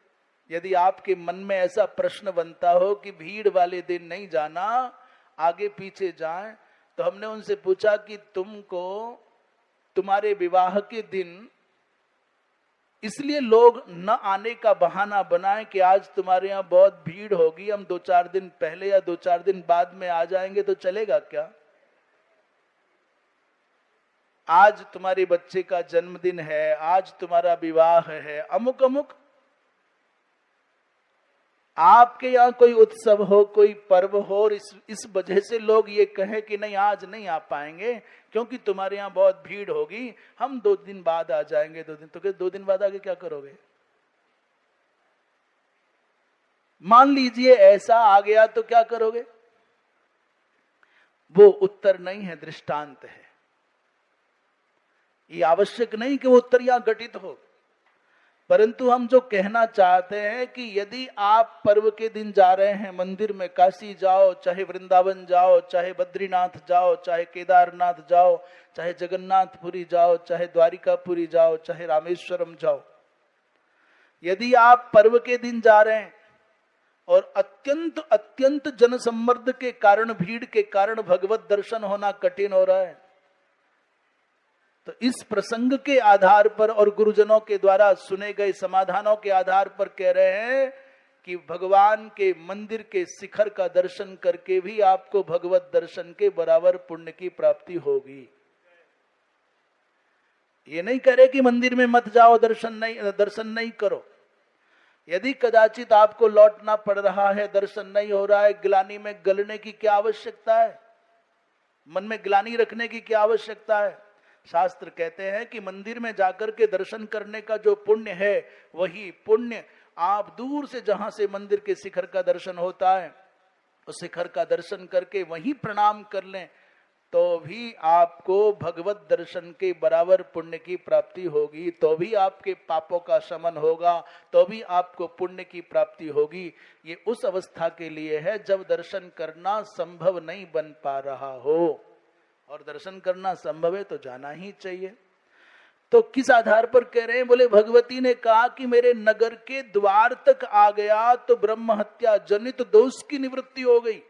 यदि आपके मन में ऐसा प्रश्न बनता हो कि भीड़ वाले दिन नहीं जाना, आगे पीछे जाएं, तो हमने उनसे पूछा कि तुमको तुम्हारे विवाह के दिन इसलिए लोग न आने का बहाना बनाएं कि आज तुम्हारे यहाँ बहुत भीड़ होगी, हम 2-4 दिन पहले या 2-4 दिन बाद में आ जाएंगे, तो चलेगा क्या? आज तुम्हारे बच्चे का जन्मदिन है, आज तुम्हारा विवाह है, अमुक अमुक, आपके यहाँ कोई उत्सव हो, कोई पर्व हो, और इस वजह से लोग ये कहें कि नहीं आज नहीं आ पाएंगे क्योंकि तुम्हारे यहाँ बहुत भीड़ होगी, हम 2 दिन बाद आ जाएंगे। 2 दिन तो क्या 2 दिन बाद आगे क्या करोगे? मान लीजिए ऐसा आ गया तो क्या करोगे? वो उत्तर नहीं है, दृष्टांत है। ये आवश्यक नहीं कि वो उत्तर यहां घटित हो, परंतु हम जो कहना चाहते हैं कि यदि आप पर्व के दिन जा रहे हैं मंदिर में, काशी जाओ, चाहे वृंदावन जाओ, चाहे बद्रीनाथ जाओ, चाहे केदारनाथ जाओ, चाहे जगन्नाथपुरी जाओ, चाहे द्वारिकापुरी जाओ, चाहे रामेश्वरम जाओ, यदि आप पर्व के दिन जा रहे हैं और अत्यंत अत्यंत जनसम्मर्द के कारण, भीड़ के कारण भगवत दर्शन होना कठिन हो रहा है, तो इस प्रसंग के आधार पर और गुरुजनों के द्वारा सुने गए समाधानों के आधार पर कह रहे हैं कि भगवान के मंदिर के शिखर का दर्शन करके भी आपको भगवत दर्शन के बराबर पुण्य की प्राप्ति होगी। ये नहीं कह रहे कि मंदिर में मत जाओ, दर्शन नहीं करो। यदि कदाचित आपको लौटना पड़ रहा है, दर्शन नहीं हो रहा है, ग्लानि में गलने की क्या आवश्यकता है? मन में ग्लानि रखने की क्या आवश्यकता है? शास्त्र कहते हैं कि मंदिर में जाकर के दर्शन करने का जो पुण्य है, वही पुण्य आप दूर से, जहां से मंदिर के शिखर का दर्शन होता है, उस शिखर का दर्शन करके वहीं प्रणाम कर लें तो भी आपको भगवत दर्शन के बराबर पुण्य की प्राप्ति होगी, तो भी आपके पापों का शमन होगा, तो भी आपको पुण्य की प्राप्ति होगी। ये उस अवस्था के लिए है जब दर्शन करना संभव नहीं बन पा रहा हो, और दर्शन करना संभव है तो जाना ही चाहिए। तो किस आधार पर कह रहे हैं? बोले भगवती ने कहा कि मेरे नगर के द्वार तक आ गया तो ब्रह्म हत्या जनित दोष की निवृत्ति हो गई।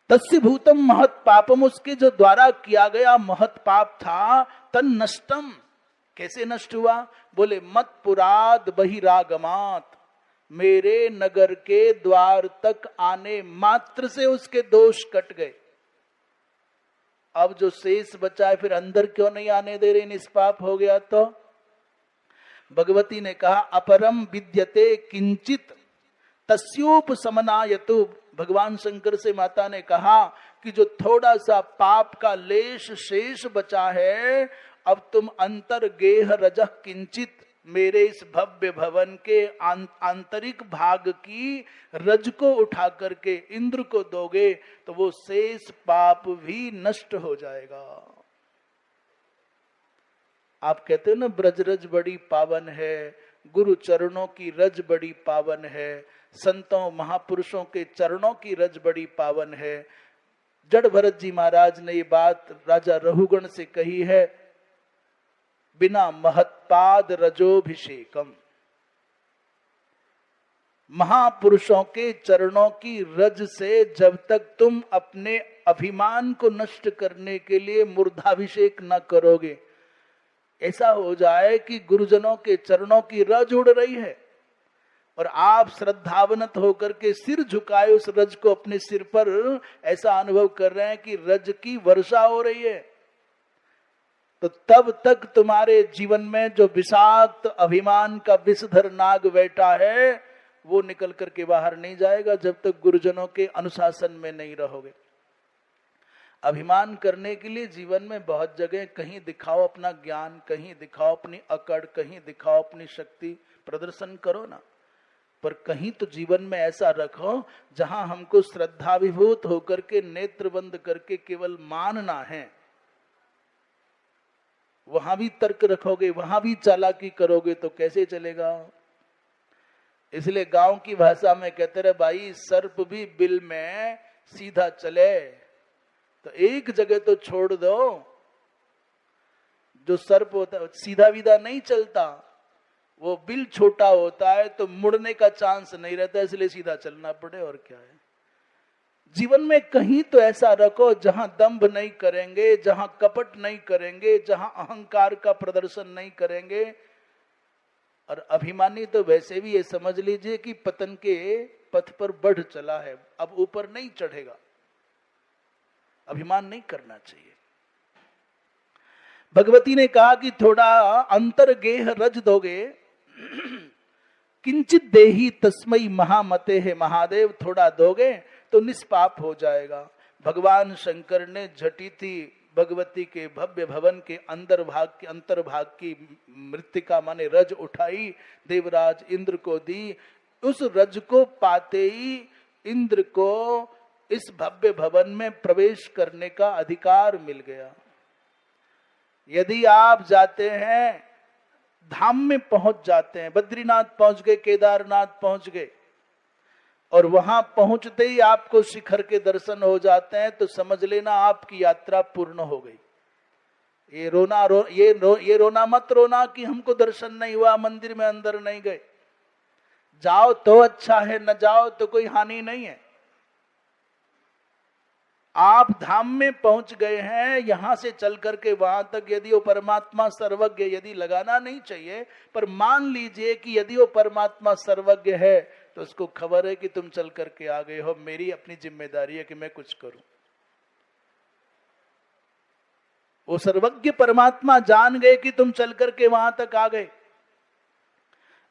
तस्य भूतम महत पापम, उसके जो द्वारा किया गया महत पाप था, तन नष्टम, कैसे नष्ट हुआ? बोले मत पुराद बहिरागमात, मेरे नगर के द्वार तक आने मात्र से उसके दोष कट गए। अब जो शेष बचा है, फिर अंदर क्यों नहीं आने दे रहे? निष्पाप हो गया तो भगवती ने कहा अपरम विद्यते किंचित तस्योप समनायतु। भगवान शंकर से माता ने कहा कि जो थोड़ा सा पाप का लेश शेष बचा है, अब तुम अंतर गेह रजह किंचित, मेरे इस भव्य भवन के आंतरिक भाग की रज को उठा करके इंद्र को दोगे तो वो शेष पाप भी नष्ट हो जाएगा। आप कहते हो ना, ब्रज रज बड़ी पावन है, गुरु चरणों की रज बड़ी पावन है, संतों महापुरुषों के चरणों की रज बड़ी पावन है। जड़ भरत जी महाराज ने ये बात राजा रघुगण से कही है, बिना महत्पाद रजोभिषेकम, महापुरुषों के चरणों की रज से जब तक तुम अपने अभिमान को नष्ट करने के लिए मूर्धाभिषेक न करोगे, ऐसा हो जाए कि गुरुजनों के चरणों की रज उड़ रही है और आप श्रद्धावनत होकर के सिर झुकाए उस रज को अपने सिर पर ऐसा अनुभव कर रहे हैं कि रज की वर्षा हो रही है, तो तब तक तुम्हारे जीवन में जो विषाक्त अभिमान का विषधर नाग बैठा है वो निकल करके बाहर नहीं जाएगा जब तक गुरुजनों के अनुशासन में नहीं रहोगे। अभिमान करने के लिए जीवन में बहुत जगह, कहीं दिखाओ अपना ज्ञान, कहीं दिखाओ अपनी अकड़, कहीं दिखाओ अपनी शक्ति, प्रदर्शन करो ना, पर कहीं तो जीवन में ऐसा रखो जहां हमको श्रद्धाभिभूत होकर के नेत्र बंद करके केवल मानना है। वहां भी तर्क रखोगे, वहां भी चालाकी करोगे तो कैसे चलेगा। इसलिए गांव की भाषा में कहते रहे भाई, सर्प भी बिल में सीधा चले, तो एक जगह तो छोड़ दो। जो सर्प होता है सीधा विधा नहीं चलता, वो बिल छोटा होता है तो मुड़ने का चांस नहीं रहता, इसलिए सीधा चलना पड़े, और क्या है। जीवन में कहीं तो ऐसा रखो जहां दंभ नहीं करेंगे, जहां कपट नहीं करेंगे, जहां अहंकार का प्रदर्शन नहीं करेंगे। और अभिमानी तो वैसे भी ये समझ लीजिए कि पतन के पथ पर बढ़ चला है, अब ऊपर नहीं चढ़ेगा। अभिमान नहीं करना चाहिए। भगवती ने कहा कि थोड़ा अंतर्गेह रज दोगे, किंचित देही तस्मई महामते है महादेव, थोड़ा दोगे तो निष्पाप हो जाएगा। भगवान शंकर ने झटी थी भगवती के भव्य भवन के अंतर्भाग की मृत्तिका माने रज उठाई, देवराज इंद्र को दी। उस रज को पाते ही इंद्र को इस भव्य भवन में प्रवेश करने का अधिकार मिल गया। यदि आप जाते हैं, धाम में पहुंच जाते हैं, बद्रीनाथ पहुंच गए, केदारनाथ पहुंच गए, और वहां पहुंचते ही आपको शिखर के दर्शन हो जाते हैं, तो समझ लेना आपकी यात्रा पूर्ण हो गई। ये रोना मत रोना कि हमको दर्शन नहीं हुआ, मंदिर में अंदर नहीं गए। जाओ तो अच्छा है, न जाओ तो कोई हानि नहीं है। आप धाम में पहुंच गए हैं, यहां से चल करके वहां तक यदि वो परमात्मा सर्वज्ञ, यदि लगाना नहीं चाहिए, पर मान लीजिए कि यदि वो परमात्मा सर्वज्ञ है तो उसको खबर है कि तुम चल करके आ गए हो, मेरी अपनी जिम्मेदारी है कि मैं कुछ करूं। वो सर्वज्ञ परमात्मा जान गए कि तुम चल करके वहां तक आ गए,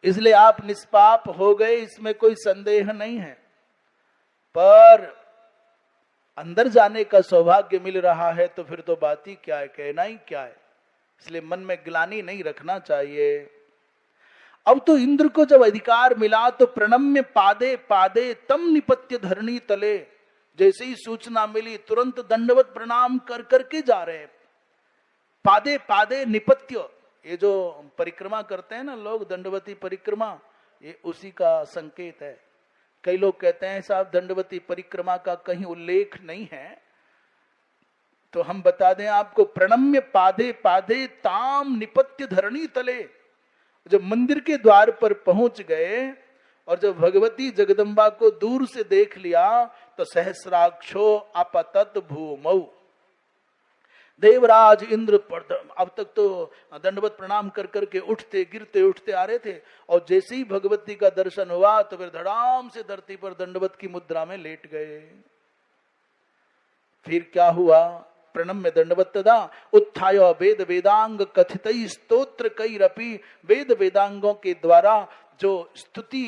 इसलिए आप निष्पाप हो गए, इसमें कोई संदेह नहीं है। पर अंदर जाने का सौभाग्य मिल रहा है तो फिर तो बात ही क्या है, कहना ही क्या है। इसलिए मन में ग्लानि नहीं रखना चाहिए। अब तो इंद्र को जब अधिकार मिला तो प्रणम्य पादे पादे तम निपत्य धरणी तले, जैसे ही सूचना मिली तुरंत दंडवत प्रणाम कर करके जा रहे हैं। पादे पादे निपत्य, ये जो परिक्रमा करते हैं ना लोग, दंडवती परिक्रमा, ये उसी का संकेत है। कई लोग कहते हैं साहब दंडवती परिक्रमा का कहीं उल्लेख नहीं है, तो हम बता दें आपको, प्रणम्य पादे पादे ताम निपत्य धरणी तले। जब मंदिर के द्वार पर पहुंच गए और जब भगवती जगदम्बा को दूर से देख लिया तो सहस्राक्षो अपतत भूमौ, देवराज इंद्र अब तक तो दंडवत प्रणाम कर करके उठते गिरते उठते आ रहे थे, और जैसे ही भगवती का दर्शन हुआ तो फिर धड़ाम से धरती पर दंडवत की मुद्रा में लेट गए। फिर क्या हुआ, प्रणम्य दंडवत तदा उत्थाय वेद वेदांग कथित स्तोत्र कई रपी, वेद वेदांगों के द्वारा जो स्तुति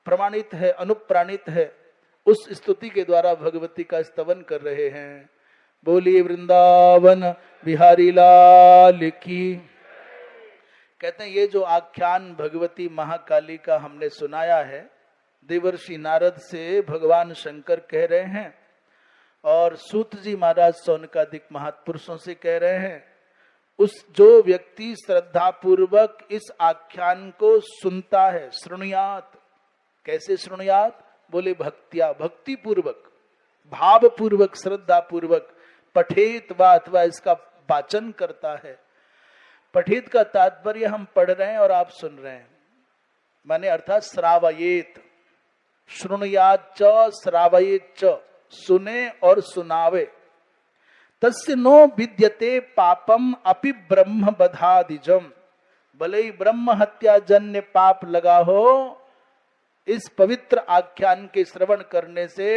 प्रमाणित है, अनुप्राणित है, उस स्तुति के द्वारा भगवती का स्तवन कर रहे हैं। बोलिए वृंदावन बिहारी लाल की। कहते हैं ये जो आख्यान भगवती महाकाली का हमने सुनाया है, देवर्षि नारद से भगवान शंकर कह रहे हैं और सूत जी महाराज सौनकादिक महापुरुषों से कह रहे हैं। उस जो व्यक्ति श्रद्धा पूर्वक इस आख्यान को सुनता है, श्रृणुयात, कैसे श्रृणुयात, बोले भक्तिया, भक्ति पूर्वक, भाव पूर्वक, श्रद्धा पूर्वक, पठेत वा अथवा इसका वाचन करता है। पठित का तात्पर्य हम पढ़ रहे हैं और आप सुन रहे हैं, माने अर्थात श्रावयेत, श्रृणुयात च श्रावयेत च, सुने और सुनावे। तस्य नो विद्यते पापम अपि ब्रह्म बधादिजम, भले ही ब्रह्म हत्या जन्य पाप लगा हो, इस पवित्र आख्यान के श्रवण करने से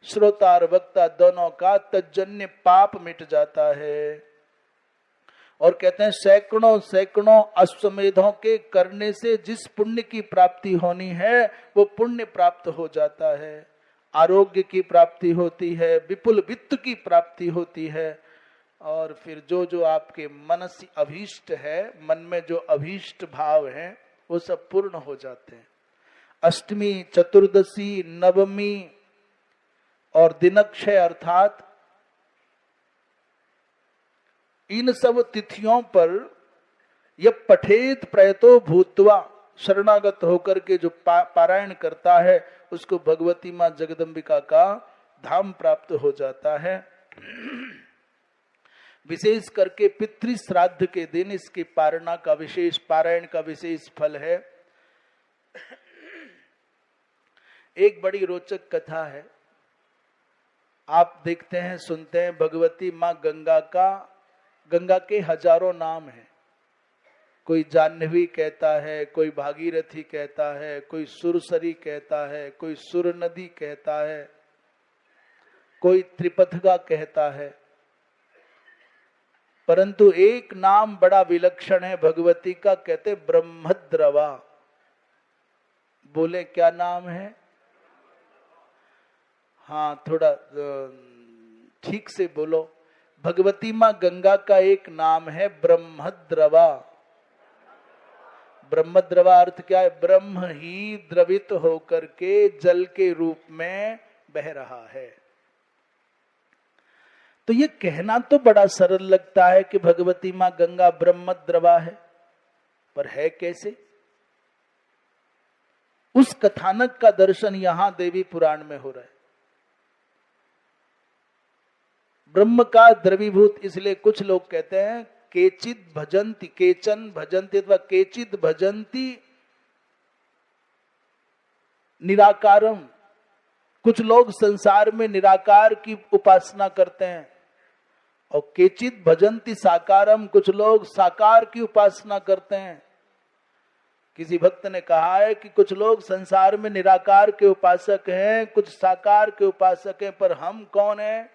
श्रोता और वक्ता दोनों का तज्जन्य पाप मिट जाता है। और कहते हैं सैकड़ों सैकड़ों अश्वमेधों के करने से जिस पुण्य की प्राप्ति होनी है वो पुण्य प्राप्त हो जाता है, आरोग्य की प्राप्ति होती है, विपुल वित्त की प्राप्ति होती है, और फिर जो जो आपके मन से अभीष्ट है, मन में जो अभीष्ट भाव है वो सब पूर्ण हो जाते हैं। अष्टमी, चतुर्दशी, नवमी और दिनक्षय अर्थात इन सब तिथियों पर यह पठेत प्रयतो भूतवा, शरणागत होकर के जो पारायण करता है उसको भगवती मां जगदम्बिका का धाम प्राप्त हो जाता है। विशेष करके पितृ श्राद्ध के दिन इसकी पारायण का विशेष फल है। एक बड़ी रोचक कथा है, आप देखते हैं सुनते हैं, भगवती मां गंगा के हजारों नाम हैं। कोई जाह्नवी कहता है, कोई भागीरथी कहता है, कोई सुरसरी कहता है, कोई सुर नदी कहता है, कोई त्रिपथगा कहता है, परंतु एक नाम बड़ा विलक्षण है भगवती का, कहते ब्रह्मद्रवा। बोले क्या नाम है? हाँ, थोड़ा ठीक से बोलो। भगवती मां गंगा का एक नाम है ब्रह्मद्रवा। ब्रह्मद्रवा अर्थ क्या है? ब्रह्म ही द्रवित होकर के जल के रूप में बह रहा है। तो ये कहना तो बड़ा सरल लगता है कि भगवती मां गंगा ब्रह्मद्रवा है, पर है कैसे? उस कथानक का दर्शन यहां देवी पुराण में हो रहा है। ब्रह्म का द्रवीभूत, इसलिए कुछ लोग कहते हैं केचित भजंती, केचन भजंती अथवा केचित भजंती निराकारम। कुछ लोग संसार में निराकार की उपासना करते हैं, और केचित भजंती साकारम, कुछ लोग साकार की उपासना करते हैं। किसी भक्त ने कहा है कि कुछ लोग संसार में निराकार के उपासक हैं, कुछ साकार के उपासक हैं, पर हम कौन हैं?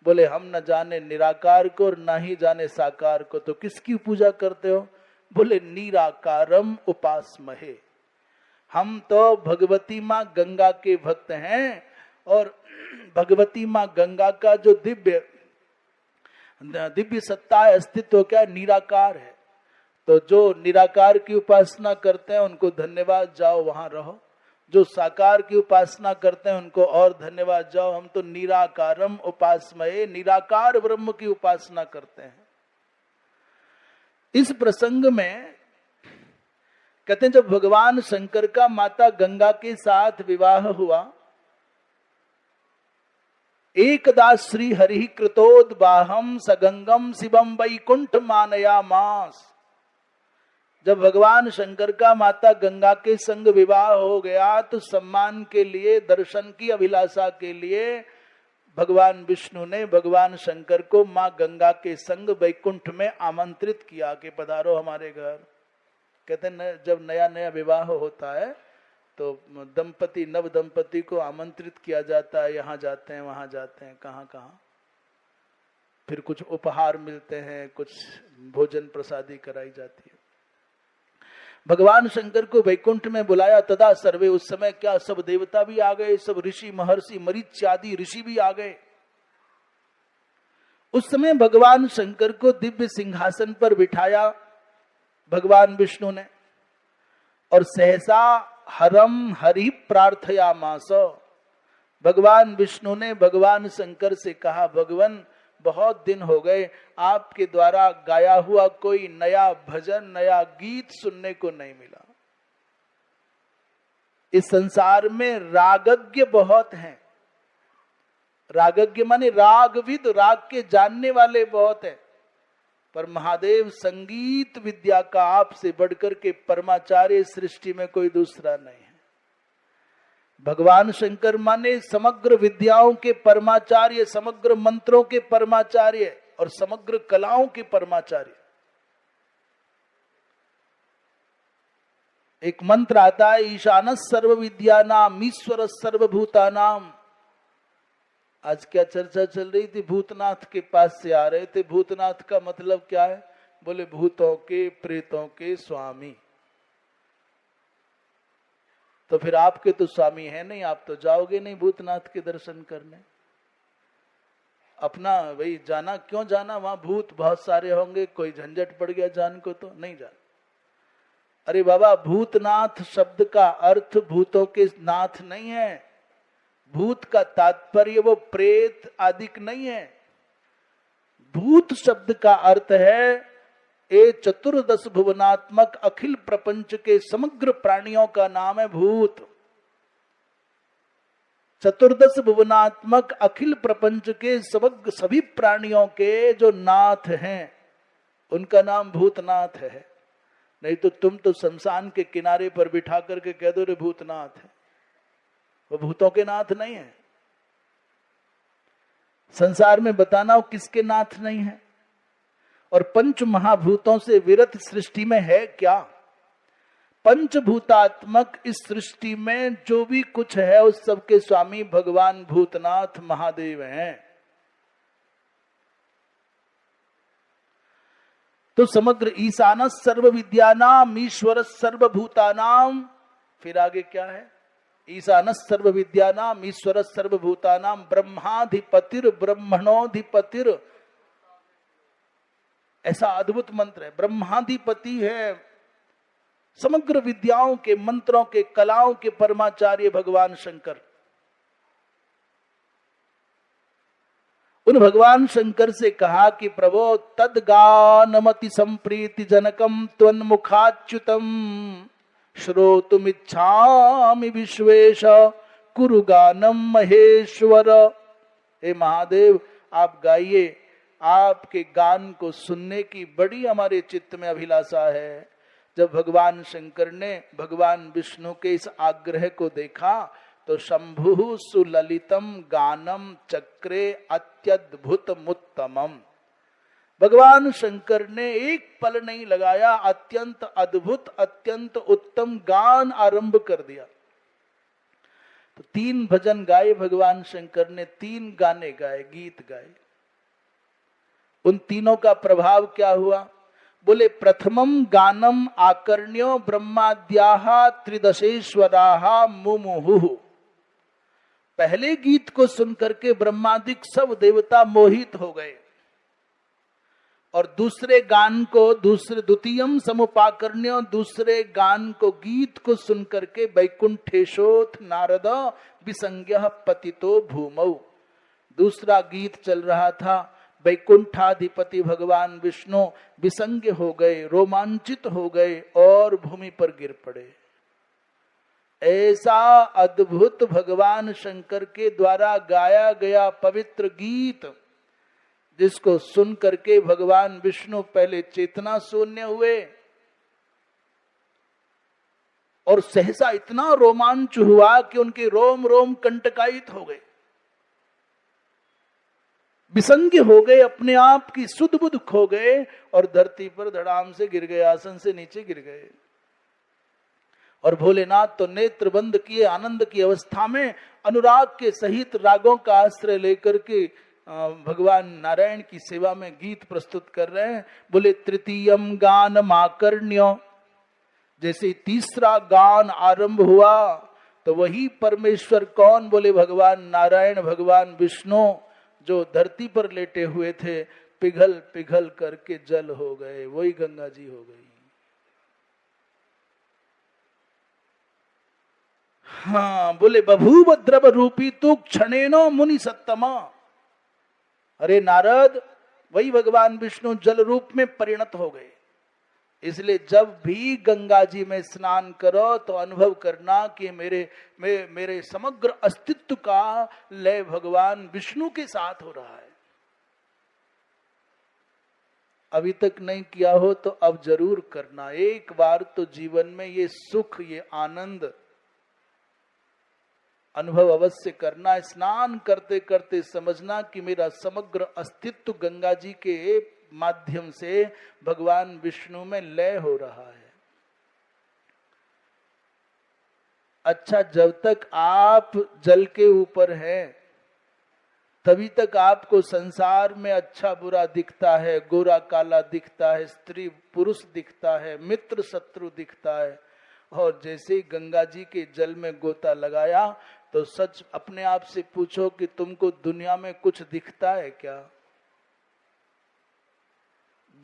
बोले हम न जाने निराकार को और न ही जाने साकार को। तो किसकी पूजा करते हो? बोले निराकारम उपासमहे। हम तो भगवती मां गंगा के भक्त हैं, और भगवती मां गंगा का जो दिव्य सत्ता है, अस्तित्व क्या है? निराकार है। तो जो निराकार की उपासना करते हैं उनको धन्यवाद, जाओ वहां रहो। जो साकार की उपासना करते हैं उनको और धन्यवाद, जाओ हम तो निराकारम उपासमये, निराकार ब्रह्म की उपासना करते हैं। इस प्रसंग में कहते हैं जब भगवान शंकर का माता गंगा के साथ विवाह हुआ, एकदा श्री हरि कृतोद्बाहम सगंगम शिवम वैकुंठ मानयामास। जब भगवान शंकर का माता गंगा के संग विवाह हो गया तो सम्मान के लिए, दर्शन की अभिलाषा के लिए भगवान विष्णु ने भगवान शंकर को मां गंगा के संग वैकुंठ में आमंत्रित किया कि पधारो हमारे घर। कहते हैं जब नया नया विवाह होता है तो नव दंपति को आमंत्रित किया जाता है, यहाँ जाते हैं वहां जाते हैं, कहाँ कहाँ, फिर कुछ उपहार मिलते हैं, कुछ भोजन प्रसादी कराई जाती है। भगवान शंकर को वैकुंठ में बुलाया, तदा सर्वे, उस समय क्या सब देवता भी आ गए, सब ऋषि महर्षि मरीच्यादि ऋषि भी आ गए। उस समय भगवान शंकर को दिव्य सिंहासन पर बिठाया भगवान विष्णु ने, और सहसा हरम हरि प्रार्थयामास। भगवान विष्णु ने भगवान शंकर से कहा, भगवान बहुत दिन हो गए आपके द्वारा गाया हुआ कोई नया भजन, नया गीत सुनने को नहीं मिला। इस संसार में रागज्ञ बहुत हैं, रागज्ञ माने रागविद, राग के जानने वाले बहुत हैं, पर महादेव संगीत विद्या का आपसे बढ़कर के परमाचार्य सृष्टि में कोई दूसरा नहीं है। भगवान शंकर माने समग्र विद्याओं के परमाचार्य, समग्र मंत्रों के परमाचार्य और समग्र कलाओं के परमाचार्य। एक मंत्र आता है, ईशानस सर्व विद्या नाम ईश्वर सर्वभूता नाम। आज क्या चर्चा चल रही थी, भूतनाथ के पास से आ रहे थे। भूतनाथ का मतलब क्या है? बोले भूतों के प्रेतों के स्वामी। तो फिर आपके तो स्वामी है नहीं, आप तो जाओगे नहीं भूतनाथ के दर्शन करने। अपना वही जाना, क्यों जाना, वहां भूत बहुत सारे होंगे, कोई झंझट पड़ गया जान को तो नहीं जाना। अरे बाबा, भूतनाथ शब्द का अर्थ भूतों के नाथ नहीं है। भूत का तात्पर्य वो प्रेत आदि नहीं है। भूत शब्द का अर्थ है ये चतुर्दश भुवनात्मक अखिल प्रपंच के समग्र प्राणियों का नाम है भूत। चतुर्दश भुवनात्मक अखिल प्रपंच के समग्र सभी प्राणियों के जो नाथ हैं उनका नाम भूतनाथ है। नहीं तो तुम तो शमशान के किनारे पर बिठा करके कह दो रे भूतनाथ है, वो भूतों के नाथ नहीं है। संसार में बताना वो किसके नाथ नहीं है। और पंच महाभूतों से विरत सृष्टि में है क्या? पंचभूतात्मक इस सृष्टि में जो भी कुछ है उस सबके स्वामी भगवान भूतनाथ महादेव हैं। तो समग्र ईशान सर्व विद्यानाम ईश्वर सर्वभूतानाम, फिर आगे क्या है? ईशान सर्व विद्यानाम ईश्वर सर्वभूतानाम ब्रह्माधिपतिर ब्रह्मणोधिपतिर, ऐसा अद्भुत मंत्र है। ब्रह्माधिपति है, समग्र विद्याओं के मंत्रों के कलाओं के परमाचार्य भगवान शंकर। उन भगवान शंकर से कहा कि प्रभो तद्गानमति संप्रीति जनकम त्वन्मुखाच्युतम श्रोतुमिच्छामि विश्वेश कुरु गानम महेश्वर। हे महादेव, आप गाइए, आपके गान को सुनने की बड़ी हमारे चित्त में अभिलाषा है। जब भगवान शंकर ने भगवान विष्णु के इस आग्रह को देखा तो शंभु सुललितम गानम चक्रे अत्यद्भुत मुत्तमम, भगवान शंकर ने एक पल नहीं लगाया, अत्यंत अद्भुत अत्यंत उत्तम गान आरंभ कर दिया। तो 3 भजन गाए भगवान शंकर ने, 3 गाने गाए, गीत गाए। उन तीनों का प्रभाव क्या हुआ? बोले प्रथमम गानम आकर्ण्यो ब्रह्माद्याः त्रिदशेश्वराः मुमुहुः। पहले गीत को सुनकर के ब्रह्मादिक सब देवता मोहित हो गए। और दूसरे गान को, द्वितीयम समुपाकर्ण्यो, दूसरे गान को, गीत को सुनकर के वैकुंठेशोथ नारद विसंज्ञः पतितो भूमौ, दूसरा गीत चल रहा था। वैकुंठाधिपति भगवान विष्णु विसंज्ञ हो गए, रोमांचित हो गए और भूमि पर गिर पड़े। ऐसा अद्भुत भगवान शंकर के द्वारा गाया गया पवित्र गीत, जिसको सुन करके भगवान विष्णु पहले चेतना शून्य हुए और सहसा इतना रोमांच हुआ कि उनके रोम रोम कंटकायित हो गए, विसंज्ञ हो गए, अपने आप की सुध बुध खो गए और धरती पर धड़ाम से गिर गए, आसन से नीचे गिर गए। और भोलेनाथ तो नेत्र बंद किए आनंद की अवस्था में अनुराग के सहित रागों का आश्रय लेकर के भगवान नारायण की सेवा में गीत प्रस्तुत कर रहे हैं। बोले तृतीयम गान माकर्ण्यो, जैसे तीसरा गान आरंभ हुआ तो वही परमेश्वर कौन? बोले भगवान नारायण, भगवान विष्णु, जो धरती पर लेटे हुए थे, पिघल पिघल करके जल हो गए, वही गंगा जी हो गई। हाँ, बोले बभूव द्रव रूपी तु क्षणेनो मुनि सत्तमा। अरे नारद, वही भगवान विष्णु जल रूप में परिणत हो गए। इसलिए जब भी गंगा जी में स्नान करो तो अनुभव करना कि मेरे समग्र अस्तित्व का लय भगवान विष्णु के साथ हो रहा है। अभी तक नहीं किया हो तो अब जरूर करना। एक बार तो जीवन में ये सुख, ये आनंद अनुभव अवश्य करना। स्नान करते करते समझना कि मेरा समग्र अस्तित्व गंगा जी के माध्यम से भगवान विष्णु में लय हो रहा है। अच्छा, जब तक आप जल के ऊपर हैं तभी तक आपको संसार में अच्छा बुरा दिखता है, गोरा काला दिखता है, स्त्री पुरुष दिखता है, मित्र शत्रु दिखता है। और जैसे ही गंगा जी के जल में गोता लगाया तो सच अपने आप से पूछो कि तुमको दुनिया में कुछ दिखता है क्या?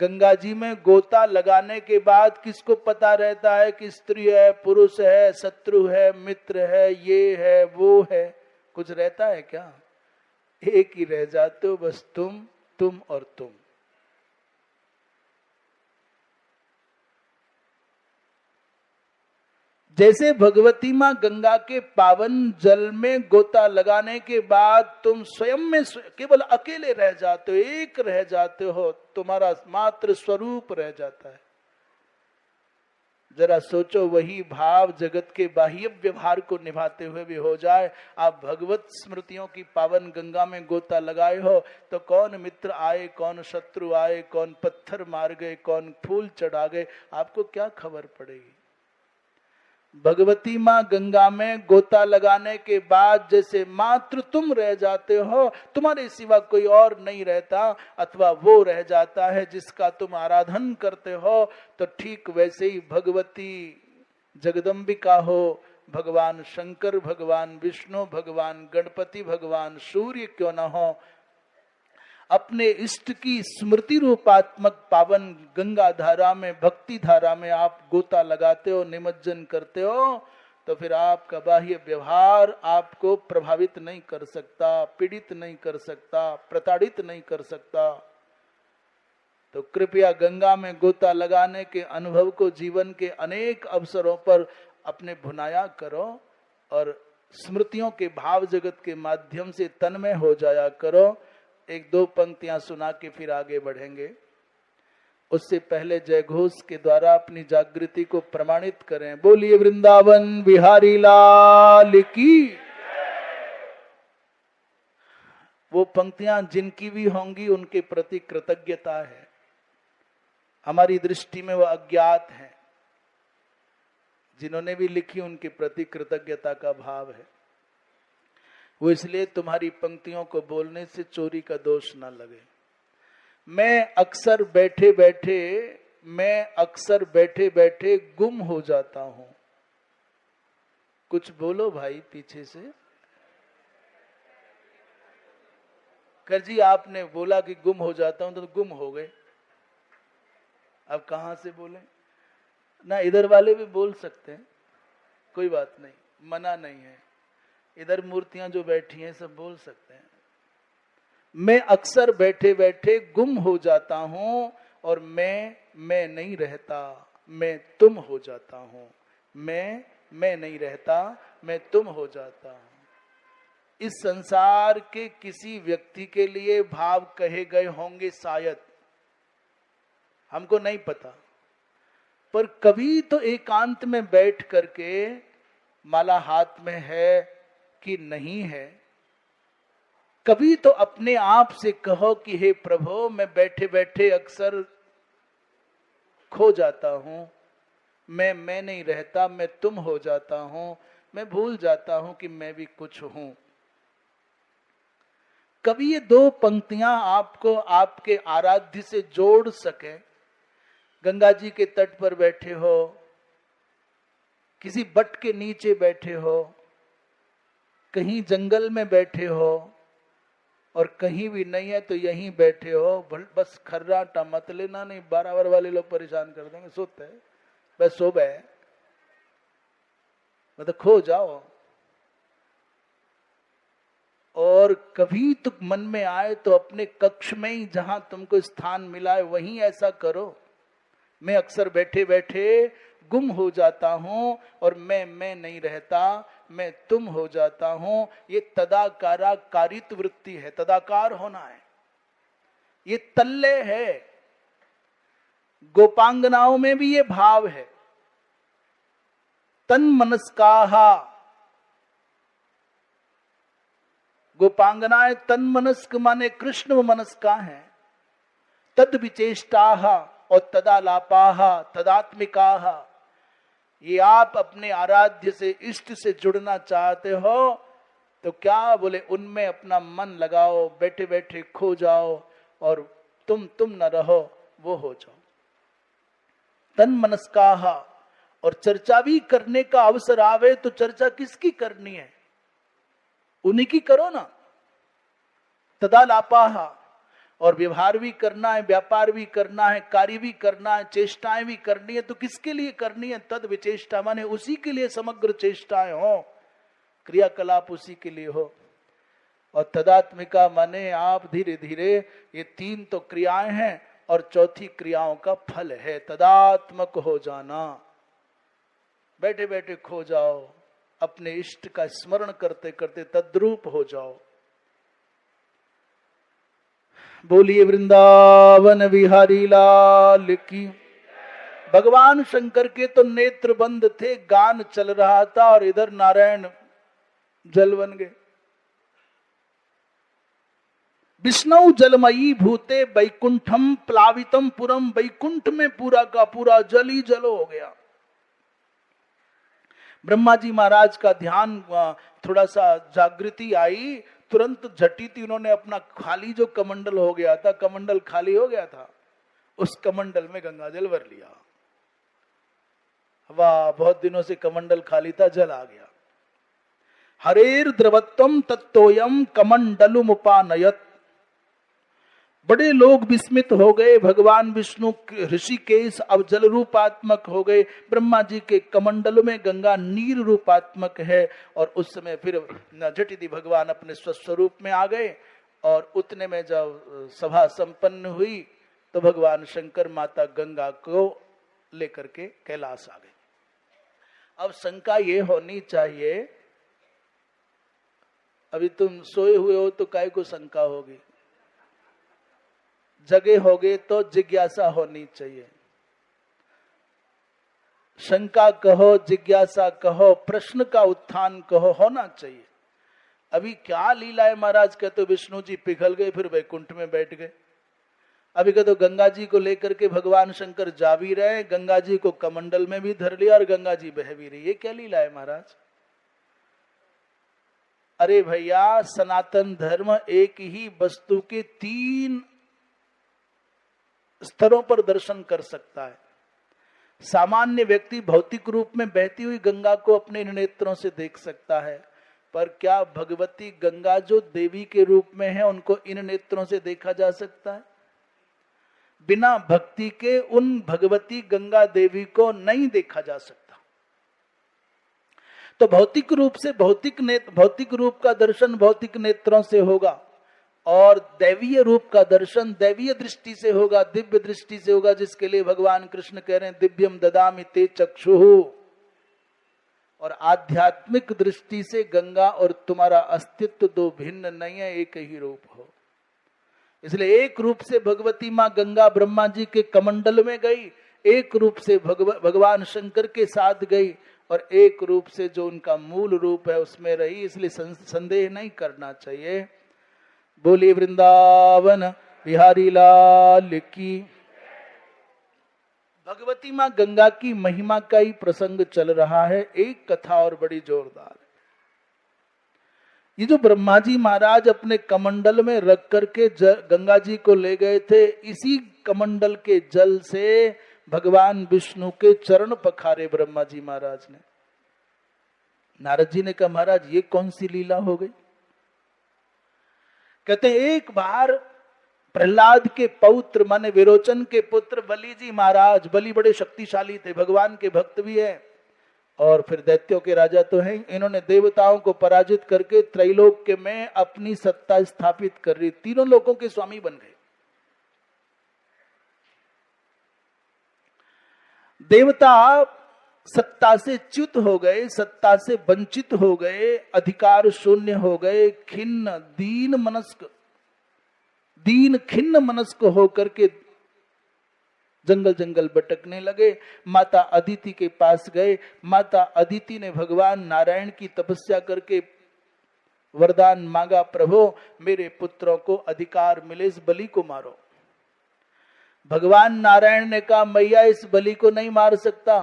गंगा जी में गोता लगाने के बाद किसको पता रहता है कि स्त्री है, पुरुष है, शत्रु है, मित्र है, ये है, वो है? कुछ रहता है क्या? एक ही रह जाते हो, बस तुम और तुम। जैसे भगवती माँ गंगा के पावन जल में गोता लगाने के बाद तुम स्वयं में केवल अकेले रह जाते हो, एक रह जाते हो, तुम्हारा मात्र स्वरूप रह जाता है। जरा सोचो, वही भाव जगत के बाह्य व्यवहार को निभाते हुए भी हो जाए। आप भगवत स्मृतियों की पावन गंगा में गोता लगाए हो तो कौन मित्र आए, कौन शत्रु आए, कौन पत्थर मार गए, कौन फूल चढ़ा गए, आपको क्या खबर पड़ेगी? भगवती माँ गंगा में गोता लगाने के बाद जैसे मात्र तुम रह जाते हो, तुम्हारे सिवा कोई और नहीं रहता, अथवा वो रह जाता है जिसका तुम आराधन करते हो, तो ठीक वैसे ही भगवती जगदम्बिका हो, भगवान शंकर, भगवान विष्णु, भगवान गणपति, भगवान सूर्य क्यों न हो, अपने इष्ट की स्मृति रूपात्मक पावन गंगा धारा में, भक्ति धारा में आप गोता लगाते हो, निमज्जन करते हो, तो फिर आपका बाह्य व्यवहार आपको प्रभावित नहीं कर सकता, पीड़ित नहीं कर सकता, प्रताड़ित नहीं कर सकता। तो कृपया गंगा में गोता लगाने के अनुभव को जीवन के अनेक अवसरों पर अपने भुनाया करो और स्मृतियों के भाव जगत के माध्यम से तन्मय हो जाया करो। एक दो पंक्तियां सुना के फिर आगे बढ़ेंगे। उससे पहले जय घोष के द्वारा अपनी जागृति को प्रमाणित करें। बोलिए वृंदावन बिहारी लाल की। वो पंक्तियां जिनकी भी होंगी उनके प्रति कृतज्ञता है, हमारी दृष्टि में वो अज्ञात है। जिन्होंने भी लिखी उनके प्रति कृतज्ञता का भाव है। वो इसलिए तुम्हारी पंक्तियों को बोलने से चोरी का दोष ना लगे। मैं अक्सर बैठे बैठे गुम हो जाता हूं। कुछ बोलो भाई पीछे से। कर जी आपने बोला कि गुम हो जाता हूं तो गुम हो गए, अब कहां से बोले ना? इधर वाले भी बोल सकते हैं, कोई बात नहीं, मना नहीं है। इधर मूर्तियां जो बैठी हैं सब बोल सकते हैं। मैं अक्सर बैठे बैठे गुम हो जाता हूं और मैं नहीं रहता, मैं तुम हो जाता हूं। मैं नहीं रहता, मैं तुम हो जाता हूं। इस संसार के किसी व्यक्ति के लिए भाव कहे गए होंगे शायद, हमको नहीं पता, पर कभी तो एकांत में बैठ करके माला हाथ में है कि नहीं है, कभी तो अपने आप से कहो कि हे प्रभु, मैं बैठे बैठे अक्सर खो जाता हूं, मैं नहीं रहता, मैं तुम हो जाता हूं, मैं भूल जाता हूं कि मैं भी कुछ हूं। कभी ये दो पंक्तियां आपको आपके आराध्य से जोड़ सके। गंगा जी के तट पर बैठे हो, किसी बट के नीचे बैठे हो, कहीं जंगल में बैठे हो, और कहीं भी नहीं है तो यहीं बैठे हो। बस खर्राटा मत लेना, नहीं 12 वर वाले लोग परेशान कर देंगे। सोते है बस सो बे, मतलब खो जाओ। और कभी तो मन में आए तो अपने कक्ष में ही जहां तुमको स्थान मिला है वहीं ऐसा करो। मैं अक्सर बैठे बैठे गुम हो जाता हूं और मैं नहीं रहता, मैं तुम हो जाता हूं। ये तदाकारा कारित वृत्ति है, तदाकार होना है, ये तल्लय है। गोपांगनाओं में भी ये भाव है। तन मनस्काहा, गोपांगनाएं तन मनस्क माने कृष्ण मनस्का है। तद विचेष्टाह और तदालापाह तदात्मिकाह। ये आप अपने आराध्य से, इष्ट से जुड़ना चाहते हो तो क्या बोले, उनमें अपना मन लगाओ, बैठे बैठे खो जाओ और तुम न रहो, वो हो जाओ। तन मनस्काहा, और चर्चा भी करने का अवसर आवे तो चर्चा किसकी करनी है, उन्हीं की करो ना। तदा लापाहा, और व्यवहार भी करना है, व्यापार भी करना है, कार्य भी करना है, चेष्टाएं भी करनी है, तो किसके लिए करनी है, तद विचेष्टा, माने उसी के लिए समग्र चेष्टाएं हो, क्रियाकलाप उसी के लिए हो। और तदात्मिका माने आप धीरे धीरे, ये तीन तो क्रियाएं हैं और चौथी क्रियाओं का फल है, तदात्मक हो जाना। बैठे बैठे खो जाओ, अपने इष्ट का स्मरण करते करते तद्रूप हो जाओ। बोलिए वृंदावन बिहारी लाल की। भगवान शंकर के तो नेत्र बंद थे, गान चल रहा था और इधर नारायण जल बन गए। विष्णु जलमयी भूते वैकुंठम प्लावितम पुरम, वैकुंठ में पूरा का पूरा जल ही जल हो गया। ब्रह्मा जी महाराज का ध्यान थोड़ा सा जागृति आई, तुरंत झटी उन्होंने अपना खाली जो कमंडल हो गया था, कमंडल खाली हो गया था, उस कमंडल में गंगा जल भर लिया। वाह, बहुत दिनों से कमंडल खाली था, जल आ गया। हरेर द्रवत्वम तत्तोयम कमंडलुमुपानयत। बड़े लोग विस्मित हो गए, भगवान विष्णु ऋषिकेश अब जल रूपात्मक हो गए, ब्रह्मा जी के कमंडल में गंगा नीर रूपात्मक है। और उस समय फिर झटिति भगवान अपने स्वस्वरूप में आ गए। और उतने में जब सभा संपन्न हुई तो भगवान शंकर माता गंगा को लेकर के कैलाश आ गए। अब शंका ये होनी चाहिए, अभी तुम सोए हुए हो तो काय को शंका होगी, जगे होगे तो जिज्ञासा होनी चाहिए। शंका कहो, जिज्ञासा कहो, प्रश्न का उत्थान कहो, होना चाहिए। अभी क्या लीला है महाराज, कहते तो विष्णु जी पिघल गए फिर वैकुंठ में बैठ गए। अभी कहते तो गंगा जी को लेकर के भगवान शंकर जा भी रहे, गंगा जी को कमंडल में भी धर लिया और गंगा जी बह भी रही। ये क्या लीला है महाराज? अरे भैया, सनातन धर्म एक ही वस्तु के तीन स्तरों पर दर्शन कर सकता है। सामान्य व्यक्ति भौतिक रूप में बहती हुई गंगा को अपने नेत्रों से देख सकता है, पर क्या भगवती गंगा जो देवी के रूप में है उनको इन नेत्रों से देखा जा सकता है? बिना भक्ति के उन भगवती गंगा देवी को नहीं देखा जा सकता। तो भौतिक रूप से भौतिक रूप का दर्शन भौतिक नेत्रों से होगा और दैवीय रूप का दर्शन दैवीय दृष्टि से होगा, दिव्य दृष्टि से होगा, जिसके लिए भगवान कृष्ण कह रहे हैं दिव्यम ददामि ते चक्षुः। और आध्यात्मिक दृष्टि से गंगा और तुम्हारा अस्तित्व दो भिन्न नहीं है, एक ही रूप हो। इसलिए एक रूप से भगवती माँ गंगा ब्रह्मा जी के कमंडल में गई, एक रूप से भगवान शंकर के साथ गई और एक रूप से जो उनका मूल रूप है उसमें रही। इसलिए संदेह नहीं करना चाहिए। बोलिए वृंदावन बिहारी लाल की। भगवती माँ गंगा की महिमा का ही प्रसंग चल रहा है। एक कथा और बड़ी जोरदार है। ये जो ब्रह्मा जी महाराज अपने कमंडल में रख करके गंगा जी को ले गए थे, इसी कमंडल के जल से भगवान विष्णु के चरण पखारे ब्रह्मा जी महाराज ने। नारद जी ने कहा महाराज ये कौन सी लीला हो गई? कहते एक बार प्रहलाद के पौत्र माने विरोचन के पुत्र बलि जी महाराज, बलि बड़े शक्तिशाली थे, भगवान के भक्त भी है और फिर दैत्यों के राजा तो हैं। इन्होंने देवताओं को पराजित करके त्रैलोक्य में अपनी सत्ता स्थापित कर रही, तीनों लोकों के स्वामी बन गए। देवता सत्ता से च्युत हो गए, सत्ता से वंचित हो गए, अधिकार शून्य हो गए, खिन्न दीन खिन्न मनस्क होकर के जंगल जंगल भटकने लगे। माता अदिति के पास गए। माता अदिति ने भगवान नारायण की तपस्या करके वरदान मांगा, प्रभु मेरे पुत्रों को अधिकार मिले, इस बलि को मारो। भगवान नारायण ने कहा मैया इस बलि को नहीं मार सकता।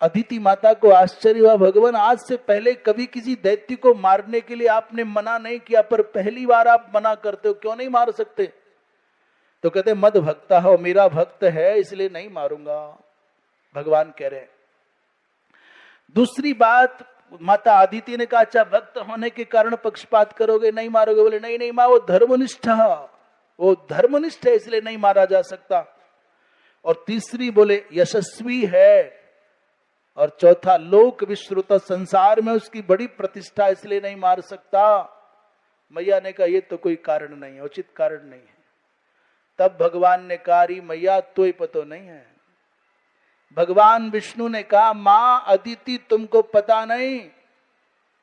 अदिति माता को आश्चर्य हुआ, भगवान आज से पहले कभी किसी दैत्य को मारने के लिए आपने मना नहीं किया, पर पहली बार आप मना करते हो, क्यों नहीं मार सकते? तो कहते मद भक्ता हो, मेरा भक्त है इसलिए नहीं मारूंगा, भगवान कह रहे हैं। दूसरी बात, माता आदिति ने कहा अच्छा भक्त होने के कारण पक्षपात करोगे, नहीं मारोगे? बोले नहीं नहीं माँ, वो धर्मनिष्ठ है इसलिए नहीं मारा जा सकता। और तीसरी बोले यशस्वी है, और चौथा लोक विश्रुत, संसार में उसकी बड़ी प्रतिष्ठा इसलिए नहीं मार सकता। मैया ने कहा ये तो कोई कारण नहीं है, उचित कारण नहीं है। तब भगवान ने कहा री मैया तो ही पतो नहीं है। भगवान विष्णु ने कहा मां अदिति तुमको पता नहीं,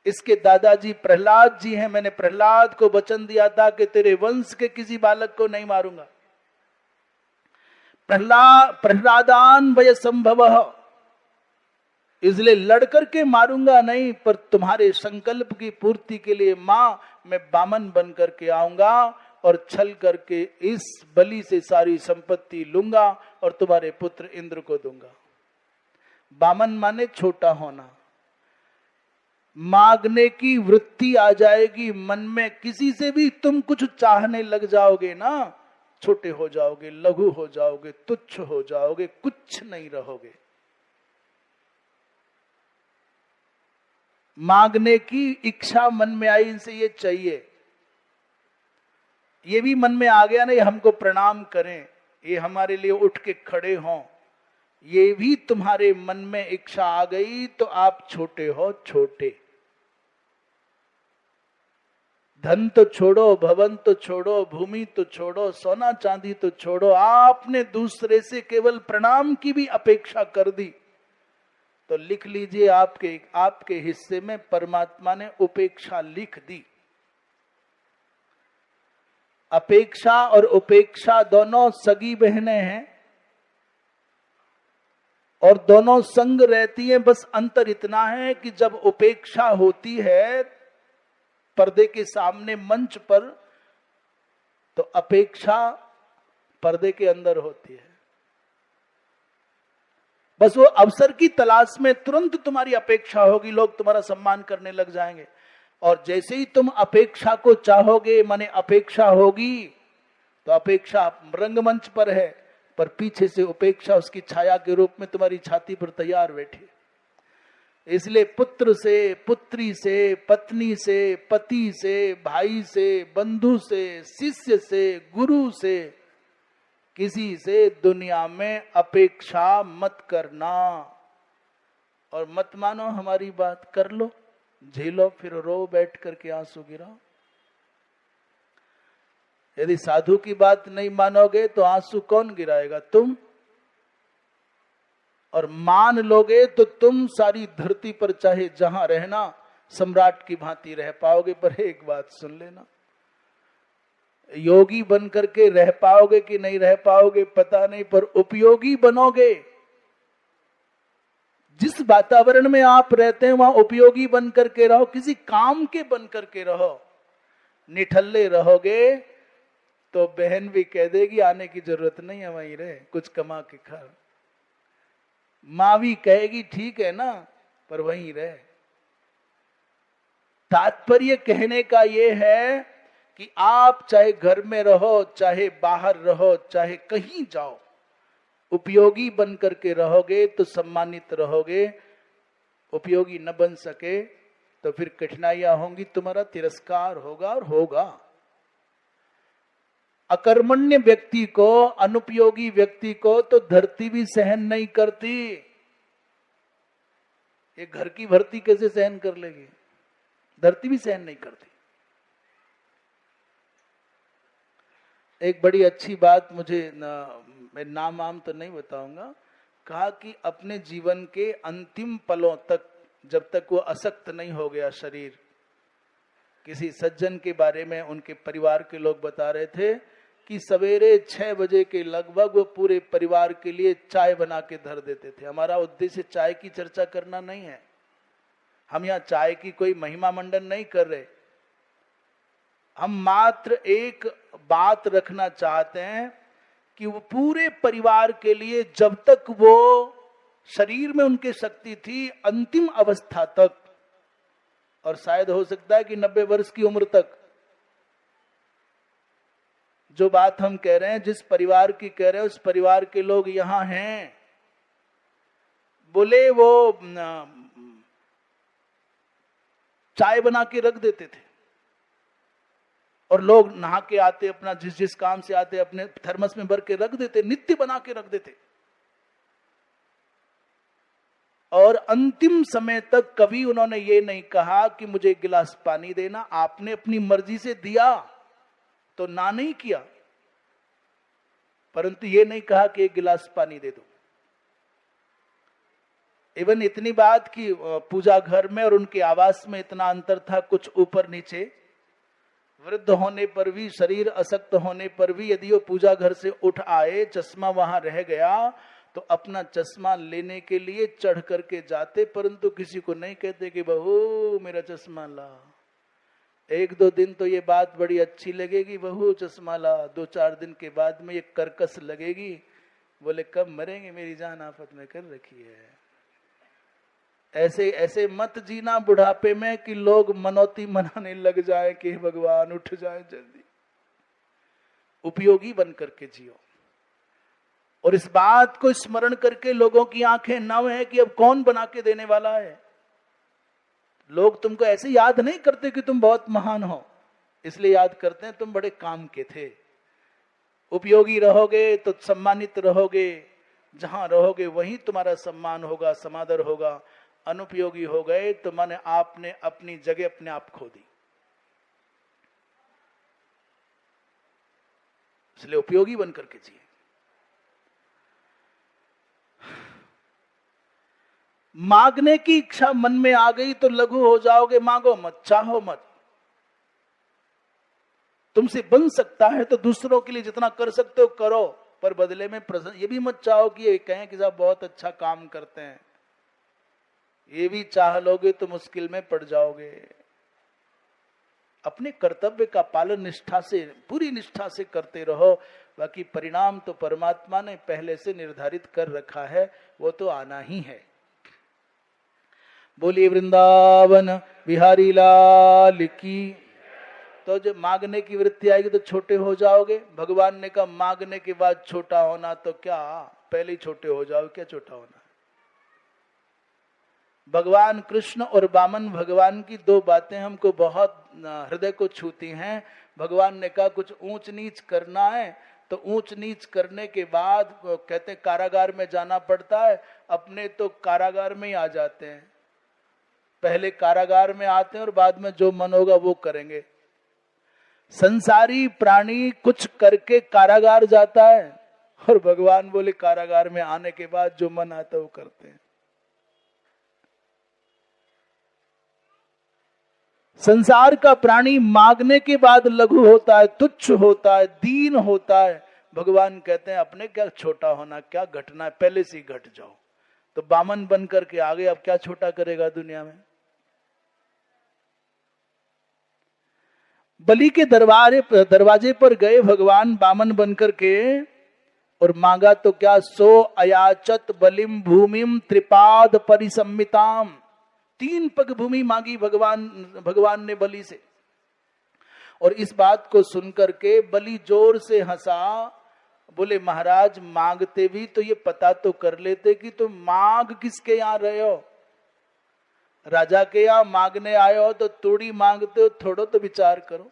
इसके दादाजी प्रहलाद जी हैं, मैंने प्रहलाद को वचन दिया था कि तेरे वंश के किसी बालक को नहीं मारूंगा। प्रहलादान वय संभव, इसलिए लड़कर के मारूंगा नहीं, पर तुम्हारे संकल्प की पूर्ति के लिए मां मैं बामन बन करके आऊंगा और छल करके इस बलि से सारी संपत्ति लूंगा और तुम्हारे पुत्र इंद्र को दूंगा। बामन माने छोटा होना, मांगने की वृत्ति आ जाएगी मन में, किसी से भी तुम कुछ चाहने लग जाओगे ना, छोटे हो जाओगे, लघु हो जाओगे, तुच्छ हो जाओगे, कुछ नहीं रहोगे। मांगने की इच्छा मन में आई, इनसे ये चाहिए, ये भी मन में आ गया नहीं हमको प्रणाम करें, ये हमारे लिए उठ के खड़े हों, ये भी तुम्हारे मन में इच्छा आ गई तो आप छोटे हो, छोटे। धन तो छोड़ो, भवन तो छोड़ो, भूमि तो छोड़ो, सोना चांदी तो छोड़ो, आपने दूसरे से केवल प्रणाम की भी अपेक्षा कर दी तो लिख लीजिए आपके हिस्से में परमात्मा ने उपेक्षा लिख दी। अपेक्षा और उपेक्षा दोनों सगी बहनें हैं और दोनों संग रहती हैं, बस अंतर इतना है कि जब उपेक्षा होती है पर्दे के सामने मंच पर, तो अपेक्षा पर्दे के अंदर होती है। बस वो अवसर की तलाश में तुरंत तुम्हारी अपेक्षा होगी, लोग तुम्हारा सम्मान करने लग जाएंगे, और जैसे ही तुम अपेक्षा को चाहोगे, माने अपेक्षा होगी, तो अपेक्षा रंगमंच पर है, पर पीछे से उपेक्षा उसकी छाया के रूप में तुम्हारी छाती पर तैयार बैठी। इसलिए पुत्र से, पुत्री से, पत्नी से, पति से, भाई से, बंधु से, शिष्य से, गुरु से, किसी से दुनिया में अपेक्षा मत करना। और मत मानो हमारी बात, कर लो, झेलो, फिर रो बैठ करके आंसू गिराओ। यदि साधु की बात नहीं मानोगे तो आंसू कौन गिराएगा? तुम। और मान लोगे तो तुम सारी धरती पर चाहे जहां रहना सम्राट की भांति रह पाओगे। पर एक बात सुन लेना, योगी बन करके रह पाओगे कि नहीं रह पाओगे पता नहीं, पर उपयोगी बनोगे। जिस वातावरण में आप रहते हैं वहां उपयोगी बन करके रहो, किसी काम के बन करके रहो। निठल्ले रहोगे तो बहन भी कह देगी आने की जरूरत नहीं है, वहीं रहे, कुछ कमा के खा। मां भी कहेगी ठीक है ना, पर वहीं रहे। तात्पर्य कहने का यह है कि आप चाहे घर में रहो, चाहे बाहर रहो, चाहे कहीं जाओ, उपयोगी बन करके रहोगे तो सम्मानित रहोगे। उपयोगी न बन सके तो फिर कठिनाइयां होंगी, तुम्हारा तिरस्कार होगा और होगा। अकर्मण्य व्यक्ति को, अनुपयोगी व्यक्ति को तो धरती भी सहन नहीं करती। ये घर की भर्ती कैसे सहन कर लेगी? धरती भी सहन नहीं करती। एक बड़ी अच्छी बात मुझे मैं नाम आम तो नहीं बताऊंगा, कहा कि अपने जीवन के अंतिम पलों तक, जब तक वो असक्त नहीं हो गया शरीर, किसी सज्जन के बारे में उनके परिवार के लोग बता रहे थे कि सवेरे 6 बजे के लगभग वो पूरे परिवार के लिए चाय बना के धर देते थे। हमारा उद्देश्य चाय की चर्चा करना नहीं है, हम यहाँ चाय की कोई महिमा मंडन नहीं कर रहे। हम मात्र एक बात रखना चाहते हैं कि वो पूरे परिवार के लिए जब तक वो शरीर में उनके शक्ति थी अंतिम अवस्था तक, और शायद हो सकता है कि 90 वर्ष की उम्र तक। जो बात हम कह रहे हैं, जिस परिवार की कह रहे हैं, उस परिवार के लोग यहां हैं। बोले वो चाय बना के रख देते थे और लोग नहा के आते, अपना जिस जिस काम से आते अपने थर्मस में भर के रख देते, नित्य बना के रख देते। और अंतिम समय तक कभी उन्होंने ये नहीं कहा कि मुझे एक गिलास पानी देना। आपने अपनी मर्जी से दिया तो ना नहीं किया, परंतु ये नहीं कहा कि एक गिलास पानी दे दो। इवन इतनी बात कि पूजा घर में और उनके आवास में इतना अंतर था, कुछ ऊपर नीचे। वृद्ध होने पर भी, शरीर अशक्त होने पर भी, यदि वो पूजा घर से उठ आए, चश्मा वहां रह गया तो अपना चश्मा लेने के लिए चढ़ करके जाते, परंतु किसी को नहीं कहते कि बहू मेरा चश्मा ला। 1-2 दिन तो ये बात बड़ी अच्छी लगेगी, बहू चश्मा ला। 2-4 दिन के बाद में ये कर्कश लगेगी। बोले कब मरेंगे, मेरी जान आफत में कर रखी है। ऐसे ऐसे मत जीना बुढ़ापे में कि लोग मनौती मनाने लग जाए कि भगवान उठ जाए जल्दी। उपयोगी बन करके जियो, और इस बात को स्मरण करके लोगों की आंखें नम है कि अब कौन बना के देने वाला है। लोग तुमको ऐसे याद नहीं करते कि तुम बहुत महान हो, इसलिए याद करते हैं तुम बड़े काम के थे। उपयोगी रहोगे तो सम्मानित रहोगे, जहां रहोगे वहीं तुम्हारा सम्मान होगा, समादर होगा। अनुपयोगी हो गए तो माने आपने अपनी जगह अपने आप खो दी। इसलिए उपयोगी बन करके जिए। मांगने की इच्छा मन में आ गई तो लघु हो जाओगे, मांगो मत, चाहो मत। तुमसे बन सकता है तो दूसरों के लिए जितना कर सकते हो करो, पर बदले में प्रसन्न। ये भी मत चाहो कि ये कहें कि साहब बहुत अच्छा काम करते हैं। ये भी चाह लोगे तो मुश्किल में पड़ जाओगे। अपने कर्तव्य का पालन निष्ठा से, पूरी निष्ठा से करते रहो। बाकी परिणाम तो परमात्मा ने पहले से निर्धारित कर रखा है, वो तो आना ही है। बोलिए वृंदावन बिहारी लाल की। तो जब मांगने की वृत्ति आएगी तो छोटे हो जाओगे। भगवान ने कहा मांगने के बाद छोटा होना, तो क्या पहले ही छोटे हो जाओ, क्या छोटा होना। भगवान कृष्ण और वामन भगवान की 2 बातें हमको बहुत हृदय को छूती हैं। भगवान ने कहा कुछ ऊंच नीच करना है तो ऊंच नीच करने के बाद कहते कारागार में जाना पड़ता है। अपने तो कारागार में ही आ जाते हैं, पहले कारागार में आते हैं और बाद में जो मन होगा वो करेंगे। संसारी प्राणी कुछ करके कारागार जाता है, और भगवान बोले कारागार में आने के बाद जो मन आता है वो करते हैं। संसार का प्राणी मांगने के बाद लघु होता है, तुच्छ होता है, दीन होता है। भगवान कहते हैं अपने क्या छोटा होना, क्या घटना है, पहले से ही घट जाओ। तो बामन बन करके आ गए, अब क्या छोटा करेगा दुनिया में। बलि के दरवाजे पर गए भगवान बामन बनकर के, और मांगा तो क्या, सो अयाचत बलिम भूमिम त्रिपाद परिसम्मिताम। 3 पग भूमि मांगी भगवान ने बलि से। और इस बात को सुनकर के बलि जोर से हंसा। बोले महाराज मांगते भी तो ये पता तो कर लेते कि तुम मांग किसके यहां रहे हो। राजा के यहां मांगने आए हो तो तोड़ी मांगते हो, थोड़ो तो विचार करो।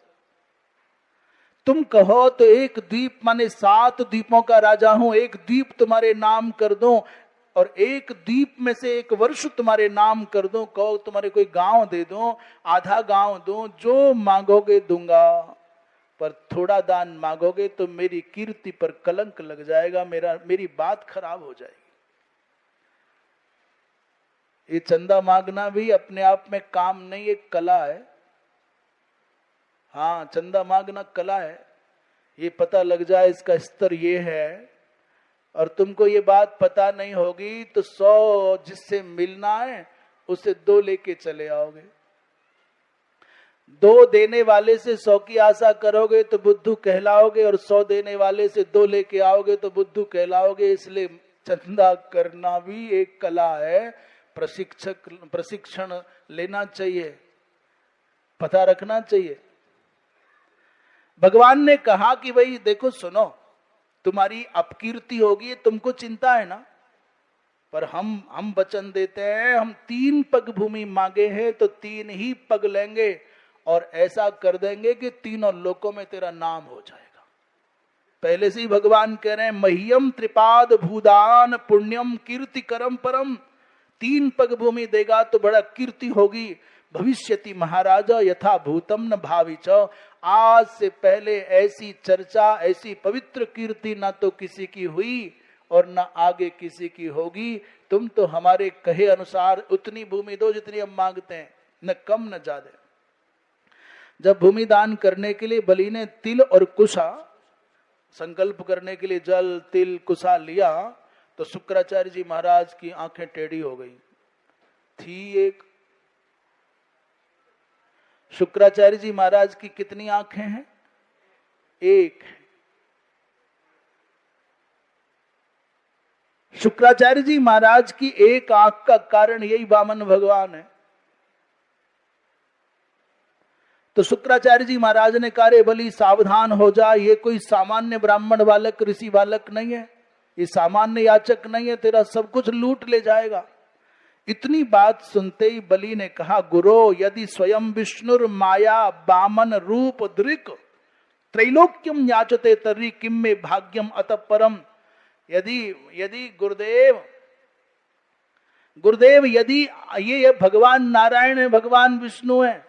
तुम कहो तो एक द्वीप माने 7 द्वीपों का राजा हूं, एक द्वीप तुम्हारे नाम कर दूं, और एक द्वीप में से एक वर्ष तुम्हारे नाम कर दूं। कहो तुम्हारे कोई गांव दे दूं, आधा गांव दूं, जो मांगोगे दूंगा। पर थोड़ा दान मांगोगे तो मेरी कीर्ति पर कलंक लग जाएगा, मेरी बात खराब हो जाएगी। ये चंदा मांगना भी अपने आप में काम नहीं, एक कला है। हाँ, चंदा मांगना कला है। ये पता लग जाए इसका स्तर ये है, और तुमको ये बात पता नहीं होगी तो 100 जिससे मिलना है उसे 2 लेके चले आओगे। 2 देने वाले से 100 की आशा करोगे तो बुद्धू कहलाओगे, और 100 देने वाले से 2 लेके आओगे तो बुद्धू कहलाओगे। इसलिए चंदा करना भी एक कला है, प्रशिक्षण लेना चाहिए, पता रखना चाहिए। भगवान ने कहा कि भाई देखो सुनो, तुम्हारी अपकीर्ति होगी, तुमको चिंता है ना, पर हम वचन देते हैं, हम 3 पग भूमि मांगे हैं तो 3 ही पग लेंगे और ऐसा कर देंगे कि तीनों लोकों में तेरा नाम हो जाएगा। पहले से ही भगवान कह रहे हैं, मह्यम त्रिपाद भूदान पुण्यम कीर्ति करम परम। 3 पग भूमि देगा तो बड़ा कीर्ति होगी। भविष्यति महाराजा यथा भूतम न भाविच। आज से पहले ऐसी चर्चा, ऐसी पवित्र कीर्ति ना तो किसी की हुई और न आगे किसी की होगी। तुम तो हमारे कहे अनुसार उतनी भूमि दो जितनी हम मांगते हैं, न कम न ज्यादा। जब भूमि दान करने के लिए बलि ने तिल और कुशा, संकल्प करने के लिए जल तिल कुशा लिया, तो शुक्राचार्य जी महाराज की आंखें टेढ़ी हो गई थी। एक शुक्राचार्य जी महाराज की कितनी आंखें हैं? एक। शुक्राचार्य जी महाराज की एक आंख का कारण यही वामन भगवान है। तो शुक्राचार्य जी महाराज ने कहा, रे बलि सावधान हो जा, ये कोई सामान्य ब्राह्मण बालक ऋषि बालक नहीं है, ये सामान्य याचक नहीं है, तेरा सब कुछ लूट ले जाएगा। इतनी बात सुनते ही बलि ने कहा, गुरो यदि स्वयं विष्णुर माया वामन रूप दृक् त्रैलोक्यम याचते तर्हि किम में भाग्यम अतः परम। यदि गुरुदेव यदि ये भगवान नारायण है, भगवान विष्णु है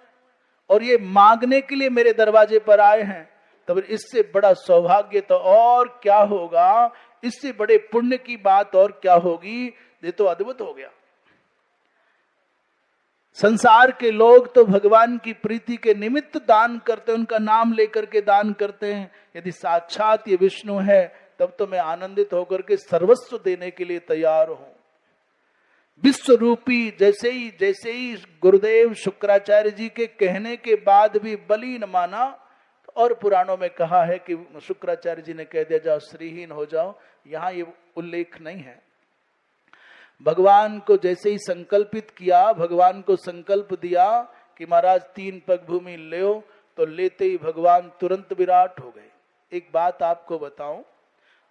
और ये मांगने के लिए मेरे दरवाजे पर आए हैं, तब इससे बड़ा सौभाग्य तो और क्या होगा, इससे बड़े पुण्य की बात और क्या होगी। ये तो अद्भुत हो गया। संसार के लोग तो भगवान की प्रीति के निमित्त दान करते हैं, उनका नाम लेकर के दान करते हैं। यदि साक्षात ये विष्णु है तब तो मैं आनंदित होकर के सर्वस्व देने के लिए तैयार हूं। विश्व रूपी जैसे ही गुरुदेव शुक्राचार्य जी के कहने के बाद भी बलि न माना, और पुराणों में कहा है कि शुक्राचार्य जी ने कह दिया जाओ श्रीहीन हो जाओ, यहां ये उल्लेख नहीं है। भगवान को जैसे ही संकल्पित किया, भगवान को संकल्प दिया कि महाराज 3 पग भूमि ले, तो लेते ही भगवान तुरंत विराट हो गए। एक बात आपको बताऊं,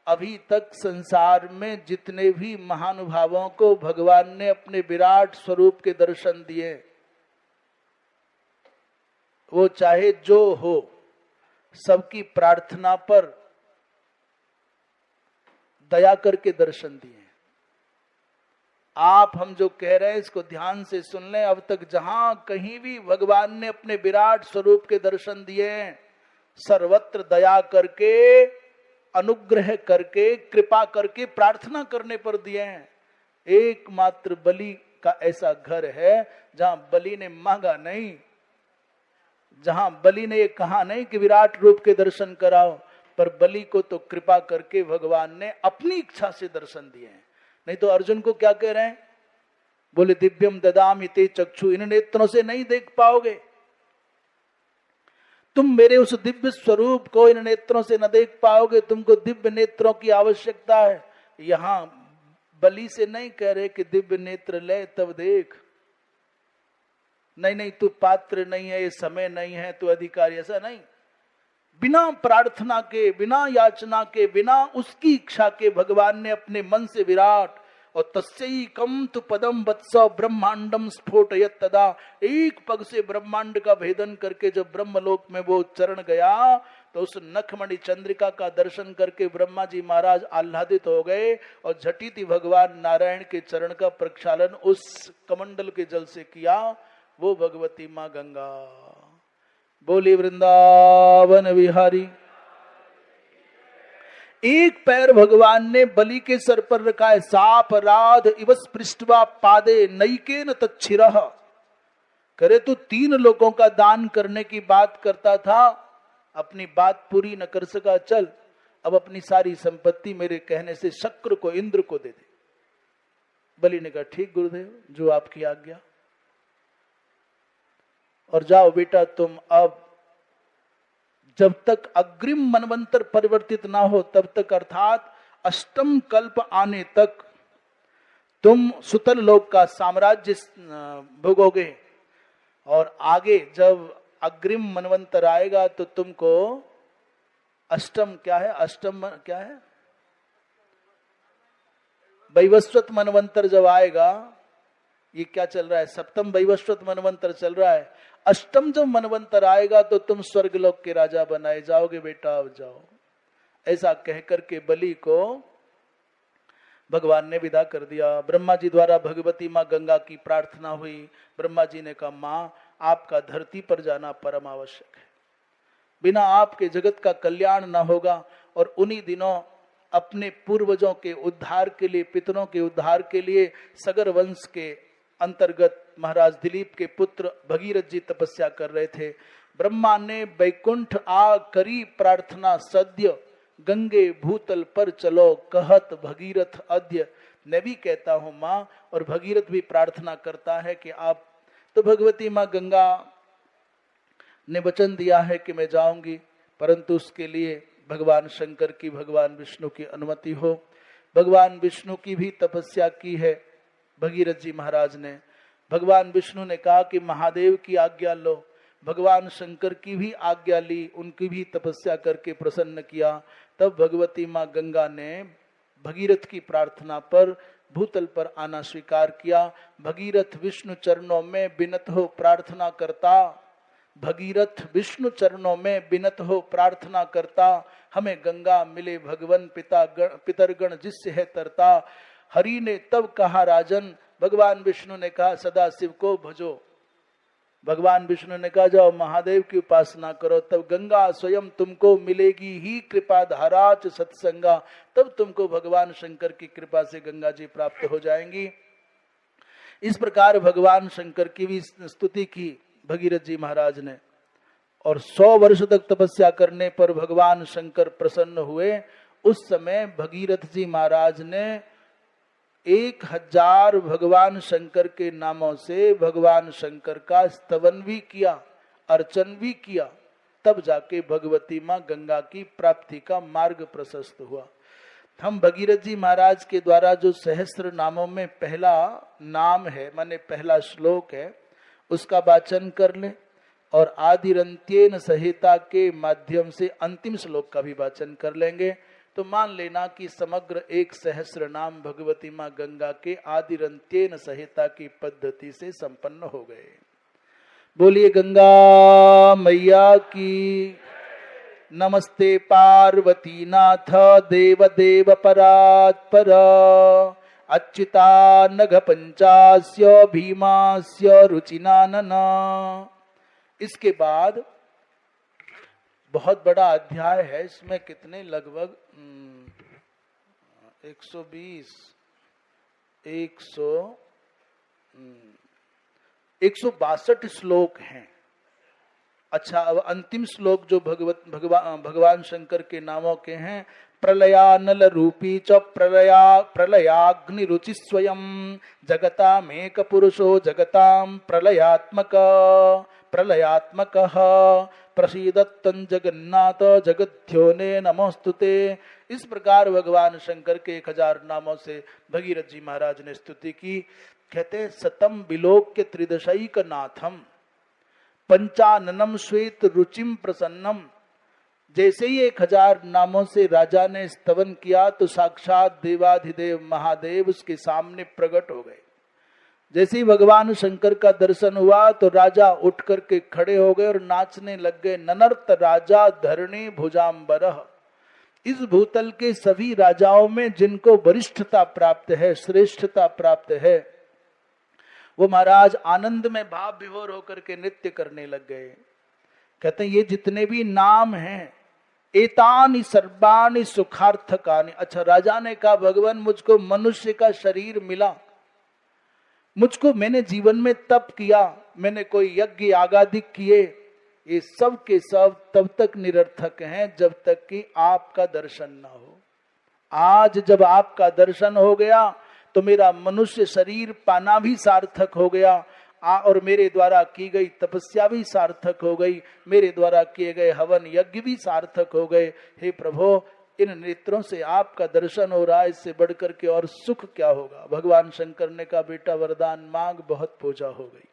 अभी तक संसार में जितने भी महानुभावों को भगवान ने अपने विराट स्वरूप के दर्शन दिए, वो चाहे जो हो, सबकी प्रार्थना पर दया करके दर्शन दिए। आप हम जो कह रहे हैं इसको ध्यान से सुन लें। अब तक जहां कहीं भी भगवान ने अपने विराट स्वरूप के दर्शन दिए, सर्वत्र दया करके, अनुग्रह करके, कृपा करके, प्रार्थना करने पर दिए हैं। एकमात्र बलि का ऐसा घर है जहां बलि ने मांगा नहीं, जहां बलि ने ये कहा नहीं कि विराट रूप के दर्शन कराओ, पर बलि को तो कृपा करके भगवान ने अपनी इच्छा से दर्शन दिए हैं। नहीं तो अर्जुन को क्या कह रहे हैं? बोले दिव्यम ददामि ते चक्षु, इन नेत्रों से नहीं देख पाओगे तुम मेरे उस दिव्य स्वरूप को, इन नेत्रों से न देख पाओगे, तुमको दिव्य नेत्रों की आवश्यकता है। यहां बलि से नहीं कह रहे कि दिव्य नेत्र ले तब देख, नहीं तू पात्र नहीं है, ये समय नहीं है, तू अधिकारी, ऐसा नहीं। बिना प्रार्थना के, बिना याचना के, बिना उसकी इच्छा के भगवान ने अपने मन से विराट और तस्यैकं तु पदम वत्स ब्रह्मांडम स्फोटयत तदा, एक पग से ब्रह्मांड का भेदन करके जब ब्रह्मलोक में वो चरण गया, तो उस नखमणि चंद्रिका का दर्शन करके ब्रह्मा जी महाराज आह्लादित हो गए और झटिति भगवान नारायण के चरण का प्रक्षालन उस कमंडल के जल से किया। वो भगवती माँ गंगा। बोली वृंदावन विहारी। एक पैर भगवान ने बलि के सर पर रखा है। साप राध इवस पृष्ठवा पादे नैके न तच्छिरः। करे तू 3 लोगों का दान करने की बात करता था, अपनी बात पूरी न कर सका, चल अब अपनी सारी संपत्ति मेरे कहने से शक्र को, इंद्र को दे दे। बलि ने कहा ठीक गुरुदेव, जो आपकी आज्ञा। और जाओ बेटा तुम, अब जब तक अग्रिम मनवंतर परिवर्तित ना हो तब तक, अर्थात अष्टम कल्प आने तक तुम सुतल लोक का साम्राज्य भोगोगे, और आगे जब अग्रिम मनवंतर आएगा तो तुमको अष्टम क्या है, अष्टम क्या है, वैवस्वत मनवंतर जब आएगा, ये क्या चल रहा है, सप्तम वैवस्वत मनवंतर चल रहा है, अष्टम जब मनवंतर आएगा तो तुम स्वर्गलोक के राजा बनाए जाओगे बेटा, अब जाओ। ऐसा कहकर के बलि को भगवान ने विदा कर दिया। ब्रह्मा जी द्वारा भगवती माँ गंगा की प्रार्थना हुई। ब्रह्मा जी ने कहा, माँ आपका धरती पर जाना परम आवश्यक है, बिना आपके जगत का कल्याण न होगा। और उन्हीं दिनों अपने पूर्वजों के उद्धार के लिए, पितरों के उद्धार के लिए सगर वंश के अंतर्गत महाराज दिलीप के पुत्र भगीरथ जी तपस्या कर रहे थे। ब्रह्मा ने बैकुंठ आ करी प्रार्थना सद्य, गंगे भूतल पर चलो कहत भगीरथ अद्य। मैं भी कहता हूँ माँ, और भगीरथ भी प्रार्थना करता है कि आप, तो भगवती माँ गंगा ने वचन दिया है कि मैं जाऊंगी, परंतु उसके लिए भगवान शंकर की, भगवान विष्णु की अनुमति हो। भगवान विष्णु की भी तपस्या की है भगीरथ जी महाराज ने। भगवान विष्णु ने कहा कि महादेव की आज्ञा लो, भगवान शंकर की भी आज्ञा ली, उनकी भी तपस्या करके प्रसन्न किया। तब भगवती माँ गंगा ने भगीरथ की प्रार्थना पर भूतल पर आना स्वीकार किया। भगीरथ विष्णु चरणों में बिनत हो प्रार्थना करता, भगीरथ विष्णु चरणों में बिनत हो प्रार्थना करता, हमें गंगा मिले भगवन पितरगण जिससे है तरता। हरि ने तब कहा राजन, भगवान विष्णु ने कहा सदा शिव को भजो। भगवान विष्णु ने कहा जाओ महादेव की उपासना करो, तब गंगा स्वयं तुमको मिलेगी ही कृपा धाराच सत्संगा। तब तुमको भगवान शंकर की कृपा से गंगा जी प्राप्त हो जाएंगी। इस प्रकार भगवान शंकर की भी स्तुति की भगीरथ जी महाराज ने, और 100 वर्ष तक तपस्या करने पर भगवान शंकर प्रसन्न हुए। उस समय भगीरथ जी महाराज ने 1000 भगवान शंकर के नामों से भगवान शंकर का स्तवन भी किया, अर्चन भी किया। तब जाके भगवती माँ गंगा की प्राप्ति का मार्ग प्रशस्त हुआ। हम भगीरथ जी महाराज के द्वारा जो सहस्त्र नामों में पहला नाम है, माने पहला श्लोक है, उसका वाचन कर ले, और आदिरंत्येन संहिता के माध्यम से अंतिम श्लोक का भी वाचन कर लेंगे। तो मान लेना कि समग्र 1 सहस्त्र नाम भगवती माँ गंगा के आदिरंत्येन संहिता की पद्धति से संपन्न हो गए। बोलिए गंगा मैया की। नमस्ते पार्वती नाथ देव देव परात्पर, अच्युता नघ पंचास्य भीमास्य रुचिनानन। इसके बाद बहुत बड़ा अध्याय है, इसमें कितने लगभग 162 श्लोक हैं। अच्छा, अब अंतिम श्लोक जो भगवान शंकर के नामों के हैं, प्रलयानल रूपी च प्रलयाग्नि रुचि स्वयं जगतामेक पुरुषो जगताम प्रलयात्मक प्रसीदत्तं जगन्नाथ जगद्योने नमोस्तुते। इस प्रकार भगवान शंकर के 1000 नामों से भगीरथ जी महाराज ने स्तुति की। कहते सतम विलोक्य त्रिदशैक नाथम पंचाननम श्वेत रुचिम प्रसन्नम। जैसे ही 1000 नामों से राजा ने स्तवन किया तो साक्षात देवाधिदेव महादेव उसके सामने प्रकट हो गए। जैसे ही भगवान शंकर का दर्शन हुआ तो राजा उठ करके खड़े हो गए और नाचने लग गए। ननर्त राजा धरणी भुजाम्बरः। इस भूतल के सभी राजाओं में जिनको वरिष्ठता प्राप्त है, श्रेष्ठता प्राप्त है, वो महाराज आनंद में भाव विभोर होकर के नृत्य करने लग गए। कहते हैं ये जितने भी नाम हैं, एतानि सर्वाणि सुखार्थकानि। अच्छा, राजा ने कहा भगवान मुझको मनुष्य का शरीर मिला, मुझको, मैंने जीवन में तप किया, मैंने कोई यज्ञ यागादिक किए, ये सब के सब तब तक निरर्थक हैं जब तक कि आपका दर्शन ना हो। आज जब आपका दर्शन हो गया तो मेरा मनुष्य शरीर पाना भी सार्थक हो गया, और मेरे द्वारा की गई तपस्या भी सार्थक हो गई, मेरे द्वारा किए गए हवन यज्ञ भी सार्थक हो गए। हे प्रभु, इन नेत्रों से आपका दर्शन हो रहा है, इससे बढ़कर के और सुख क्या होगा। भगवान शंकर ने कहा बेटा वरदान मांग, बहुत पूजा हो गई।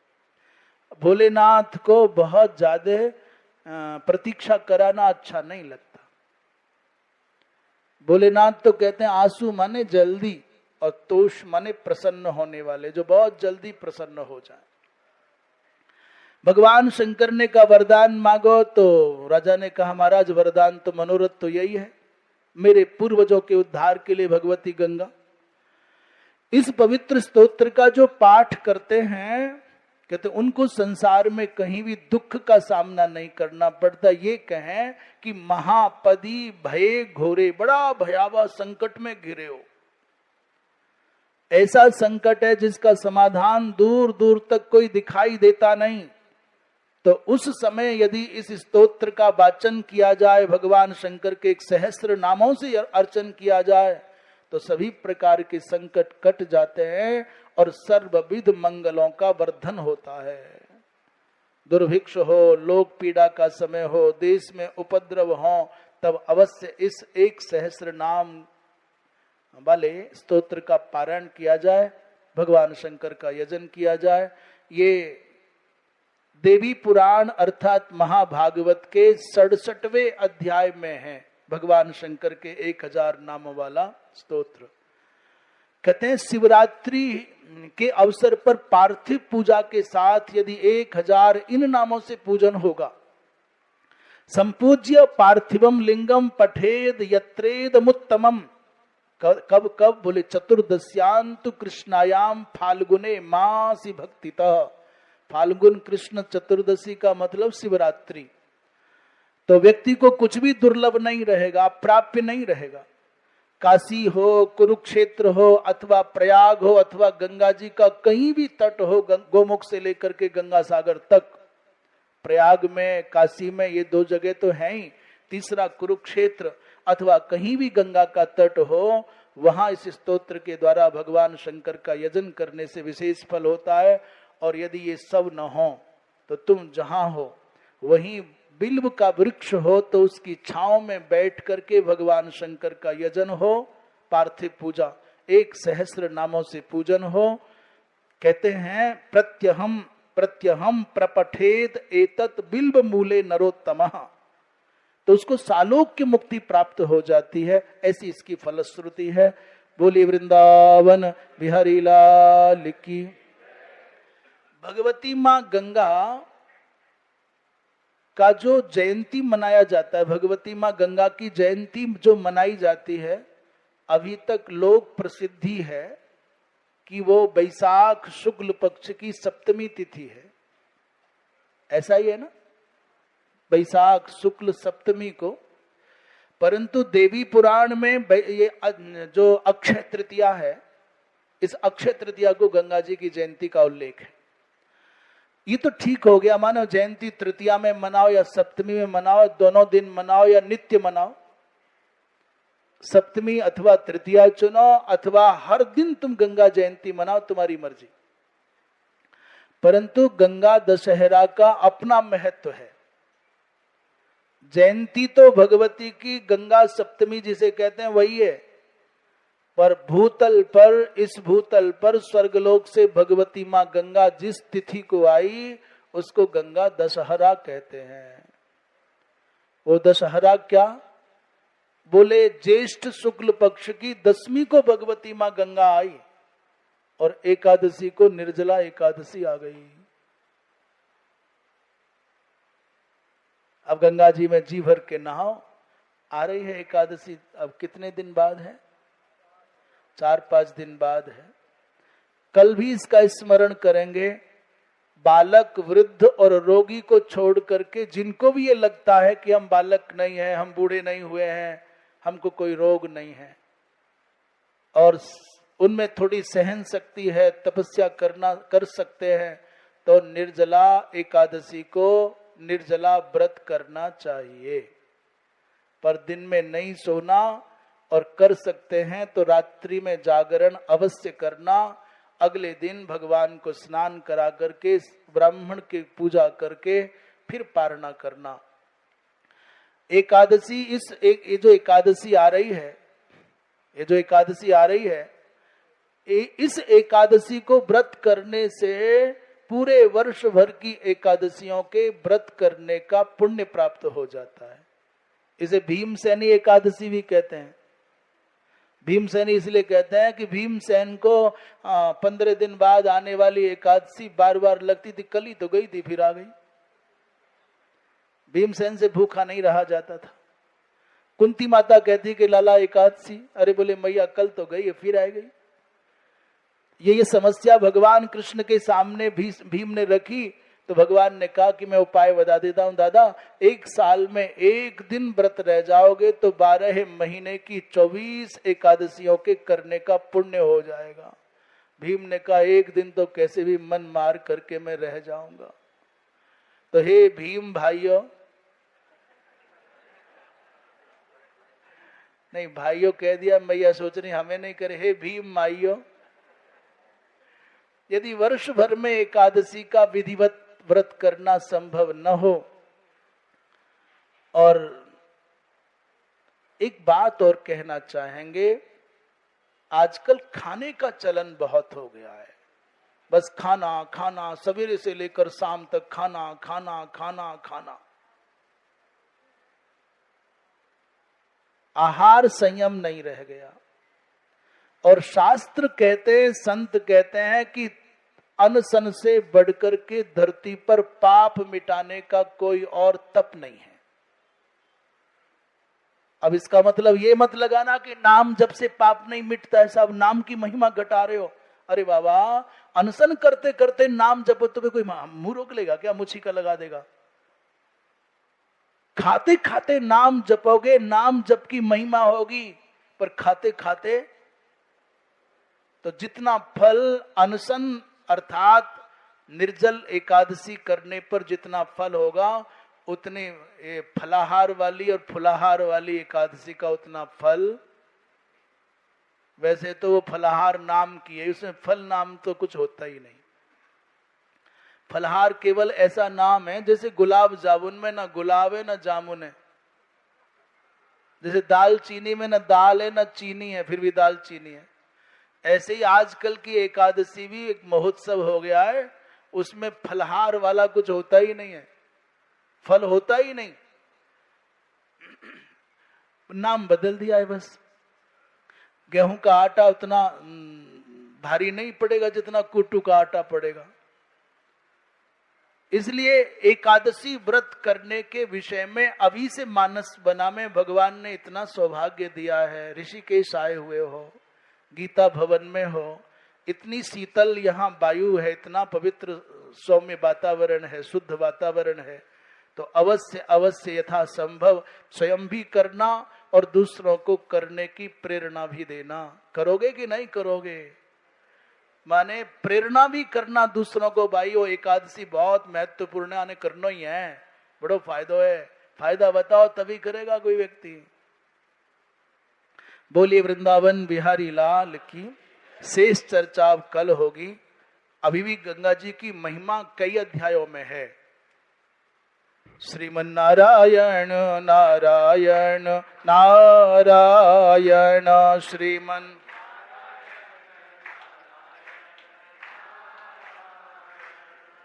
भोलेनाथ को बहुत ज्यादा प्रतीक्षा कराना अच्छा नहीं लगता। भोलेनाथ तो कहते हैं आंसू माने जल्दी और तोष माने प्रसन्न होने वाले, जो बहुत जल्दी प्रसन्न हो जाए। भगवान शंकर ने कहा वरदान मांगो, तो राजा ने कहा महाराज वरदान तो मनोरथ तो यही है, मेरे पूर्वजों के उद्धार के लिए भगवती गंगा। इस पवित्र स्तोत्र का जो पाठ करते हैं, कहते उनको संसार में कहीं भी दुख का सामना नहीं करना पड़ता। ये कहें कि महापदी भये घोरे, बड़ा भयावह संकट में घिरे हो, ऐसा संकट है जिसका समाधान दूर दूर तक कोई दिखाई देता नहीं, तो उस समय यदि इस स्तोत्र का वाचन किया जाए, भगवान शंकर के 1 सहस्त्र नामों से अर्चन किया जाए, तो सभी प्रकार के संकट कट जाते हैं और सर्वविध मंगलों का वर्धन होता है। दुर्भिक्ष हो, लोक पीड़ा का समय हो, देश में उपद्रव हो, तब अवश्य इस 1 सहस्त्र नाम वाले स्तोत्र का पारायण किया जाए, भगवान शंकर का यजन किया जाए। ये देवी पुराण अर्थात महाभागवत के 67वें अध्याय में है भगवान शंकर के 1000 नामों वाला स्तोत्र। कहते हैं शिवरात्रि के अवसर पर पार्थिव पूजा के साथ यदि 1000 इन नामों से पूजन होगा, संपूज्य पार्थिवम लिंगम पठेद यत्रेद मुत्तमम। कब कब बोले चतुर्दश्यांतु कृष्णायाम फाल्गुने मासी भक्तितः। फाल्गुन कृष्ण चतुर्दशी का मतलब शिवरात्रि। तो व्यक्ति को कुछ भी दुर्लभ नहीं रहेगा, प्राप्य नहीं रहेगा। काशी हो, कुरुक्षेत्र हो, अथवा प्रयाग हो, अथवा गंगा जी का कहीं भी तट हो, गोमुख से लेकर के गंगा सागर तक, प्रयाग में, काशी में, ये 2 जगह तो हैं ही, तीसरा कुरुक्षेत्र, अथवा कहीं भी गंगा का तट हो, वहां इस स्तोत्र के द्वारा भगवान शंकर का यजन करने से विशेष फल होता है। और यदि ये सब न हो तो तुम जहां हो वहीं बिल्व का वृक्ष हो, तो उसकी छांव में बैठ करके भगवान शंकर का यजन हो, पार्थिव पूजा 1 सहस्त्र नामों से पूजन हो। कहते हैं प्रत्यहम प्रत्यहम प्रपठेत एतत् बिल्व मूले नरोत्तमः, तो उसको सालोक्य मुक्ति प्राप्त हो जाती है, ऐसी इसकी फलश्रुति है। बोली वृंदावन बिहारी लाल की। भगवती माँ गंगा का जो जयंती मनाया जाता है, भगवती माँ गंगा की जयंती जो मनाई जाती है, अभी तक लोक प्रसिद्धि है कि वो बैसाख शुक्ल पक्ष की सप्तमी तिथि है। ऐसा ही है ना, बैसाख शुक्ल सप्तमी को। परंतु देवी पुराण में ये जो अक्षय तृतीया है, इस अक्षय तृतीया को गंगा जी की जयंती का उल्लेख है। ये तो ठीक हो गया, मानो जयंती तृतीया में मनाओ या सप्तमी में मनाओ, दोनों दिन मनाओ या नित्य मनाओ, सप्तमी अथवा तृतीया चुनो, अथवा हर दिन तुम गंगा जयंती मनाओ, तुम्हारी मर्जी। परंतु गंगा दशहरा का अपना महत्व है। जयंती तो भगवती की गंगा सप्तमी जिसे कहते हैं वही है, पर भूतल पर, इस भूतल पर स्वर्गलोक से भगवती माँ गंगा जिस तिथि को आई उसको गंगा दशहरा कहते हैं। वो दशहरा क्या? बोले ज्येष्ठ शुक्ल पक्ष की 10वीं को भगवती माँ गंगा आई और एकादशी को निर्जला एकादशी आ गई। अब गंगा जी में जी भर के नहाओ। आ रही है एकादशी, अब कितने दिन बाद है? 4-5 दिन बाद है। कल भी इसका स्मरण करेंगे। बालक, वृद्ध और रोगी को छोड़ करके जिनको भी ये लगता है कि हम बालक नहीं हैं, हम बूढ़े नहीं हुए हैं, हमको कोई रोग नहीं है और उनमें थोड़ी सहन शक्ति है, तपस्या कर सकते हैं, तो निर्जला एकादशी को निर्जला व्रत करना चाहिए। पर दिन में नहीं सोना, और कर सकते हैं तो रात्रि में जागरण अवश्य करना। अगले दिन भगवान को स्नान करा करके, ब्राह्मण की पूजा करके फिर पारणा करना। एकादशी ये जो एकादशी आ रही है, ये जो एकादशी आ रही है, इस एकादशी को व्रत करने से पूरे वर्ष भर की एकादशियों के व्रत करने का पुण्य प्राप्त हो जाता है। इसे भीमसेनी एकादशी भी कहते हैं। भीमसेनी इसलिए कहते हैं कि भीमसेन को 15 दिन बाद आने वाली एकादशी बार बार लगती थी, कल ही तो गई थी फिर आ गई। भीमसेन से भूखा नहीं रहा जाता था। कुंती माता कहती कि लाला एकादशी, अरे बोले मैया कल तो गई है फिर आ गई। ये समस्या भगवान कृष्ण के सामने भीम ने रखी तो भगवान ने कहा कि मैं उपाय बता देता हूं दादा, एक साल में एक दिन व्रत रह जाओगे तो 12 महीने की 24 एकादशियों के करने का पुण्य हो जाएगा। भीम ने कहा एक दिन तो कैसे भी मन मार करके मैं रह जाऊंगा। तो हे भीम भाइयों, नहीं भाइयों कह दिया, मैया सोच रही हमें नहीं करे, हे भीम माइयों, यदि वर्ष भर में एकादशी का विधिवत व्रत करना संभव न हो, और एक बात और कहना चाहेंगे, आजकल खाने का चलन बहुत हो गया है। बस खाना खाना, सवेरे से लेकर शाम तक खाना खाना खाना खाना। आहार संयम नहीं रह गया। और शास्त्र कहते, संत कहते हैं कि अनशन से बढ़कर के धरती पर पाप मिटाने का कोई और तप नहीं है। अब इसका मतलब ये मत लगाना कि नाम जप से पाप नहीं मिटता है, सब नाम की महिमा घटा रहे हो। अरे बाबा, अनशन करते करते नाम जपो तो कोई मुंह रोक लेगा क्या, मुछिका लगा देगा? खाते खाते नाम जपोगे, नाम जप की महिमा होगी, पर खाते खाते तो जितना फल अनशन अर्थात निर्जल एकादशी करने पर जितना फल होगा, उतने फलाहार वाली और फुलाहार वाली एकादशी का उतना फल। वैसे तो वो फलाहार नाम की है, उसमें फल नाम तो कुछ होता ही नहीं। फलहार केवल ऐसा नाम है जैसे गुलाब जामुन में ना गुलाब है ना जामुन है, जैसे दाल चीनी में ना दाल है ना चीनी है फिर भी दाल चीनी है। ऐसे ही आजकल की एकादशी भी एक महोत्सव हो गया है, उसमें फलहार वाला कुछ होता ही नहीं है, फल होता ही नहीं, नाम बदल दिया है बस। गेहूं का आटा उतना भारी नहीं पड़ेगा जितना कुट्टू का आटा पड़ेगा। इसलिए एकादशी व्रत करने के विषय में अभी से मानस बना में भगवान ने इतना सौभाग्य दिया है। ऋषिकेश आए हुए हो, गीता भवन में हो, इतनी शीतल यहाँ वायु है, इतना पवित्र सौम्य वातावरण है, शुद्ध वातावरण है, तो अवश्य अवश्य यथा संभव स्वयं भी करना और दूसरों को करने की प्रेरणा भी देना। करोगे कि नहीं करोगे? माने प्रेरणा भी करना दूसरों को, भाई वो एकादशी बहुत महत्वपूर्ण है, करना ही है, बड़ो फायदा है, फायदा बताओ तभी करेगा कोई व्यक्ति। बोलिए वृंदावन बिहारी लाल की। शेष चर्चा अब कल होगी। अभी भी गंगा जी की महिमा कई अध्यायों में है। श्रीमन नारायण नारायण नारायण, श्रीमन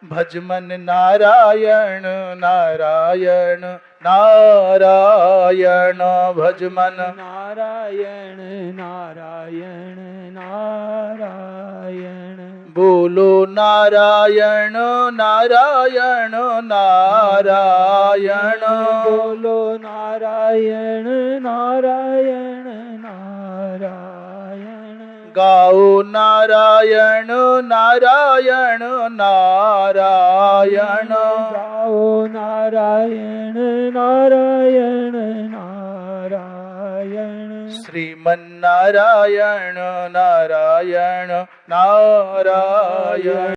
भजमन नारायण नारायण नारायण, भजमन नारायण नारायण नारायण। बोलो नारायण नारायण नारायण, बोलो नारायण नारायण नारायण। गाओ नारायण नारायण नारायण, गाओ नारायण नारायण नारायण। श्रीमन नारायण नारायण नारायण।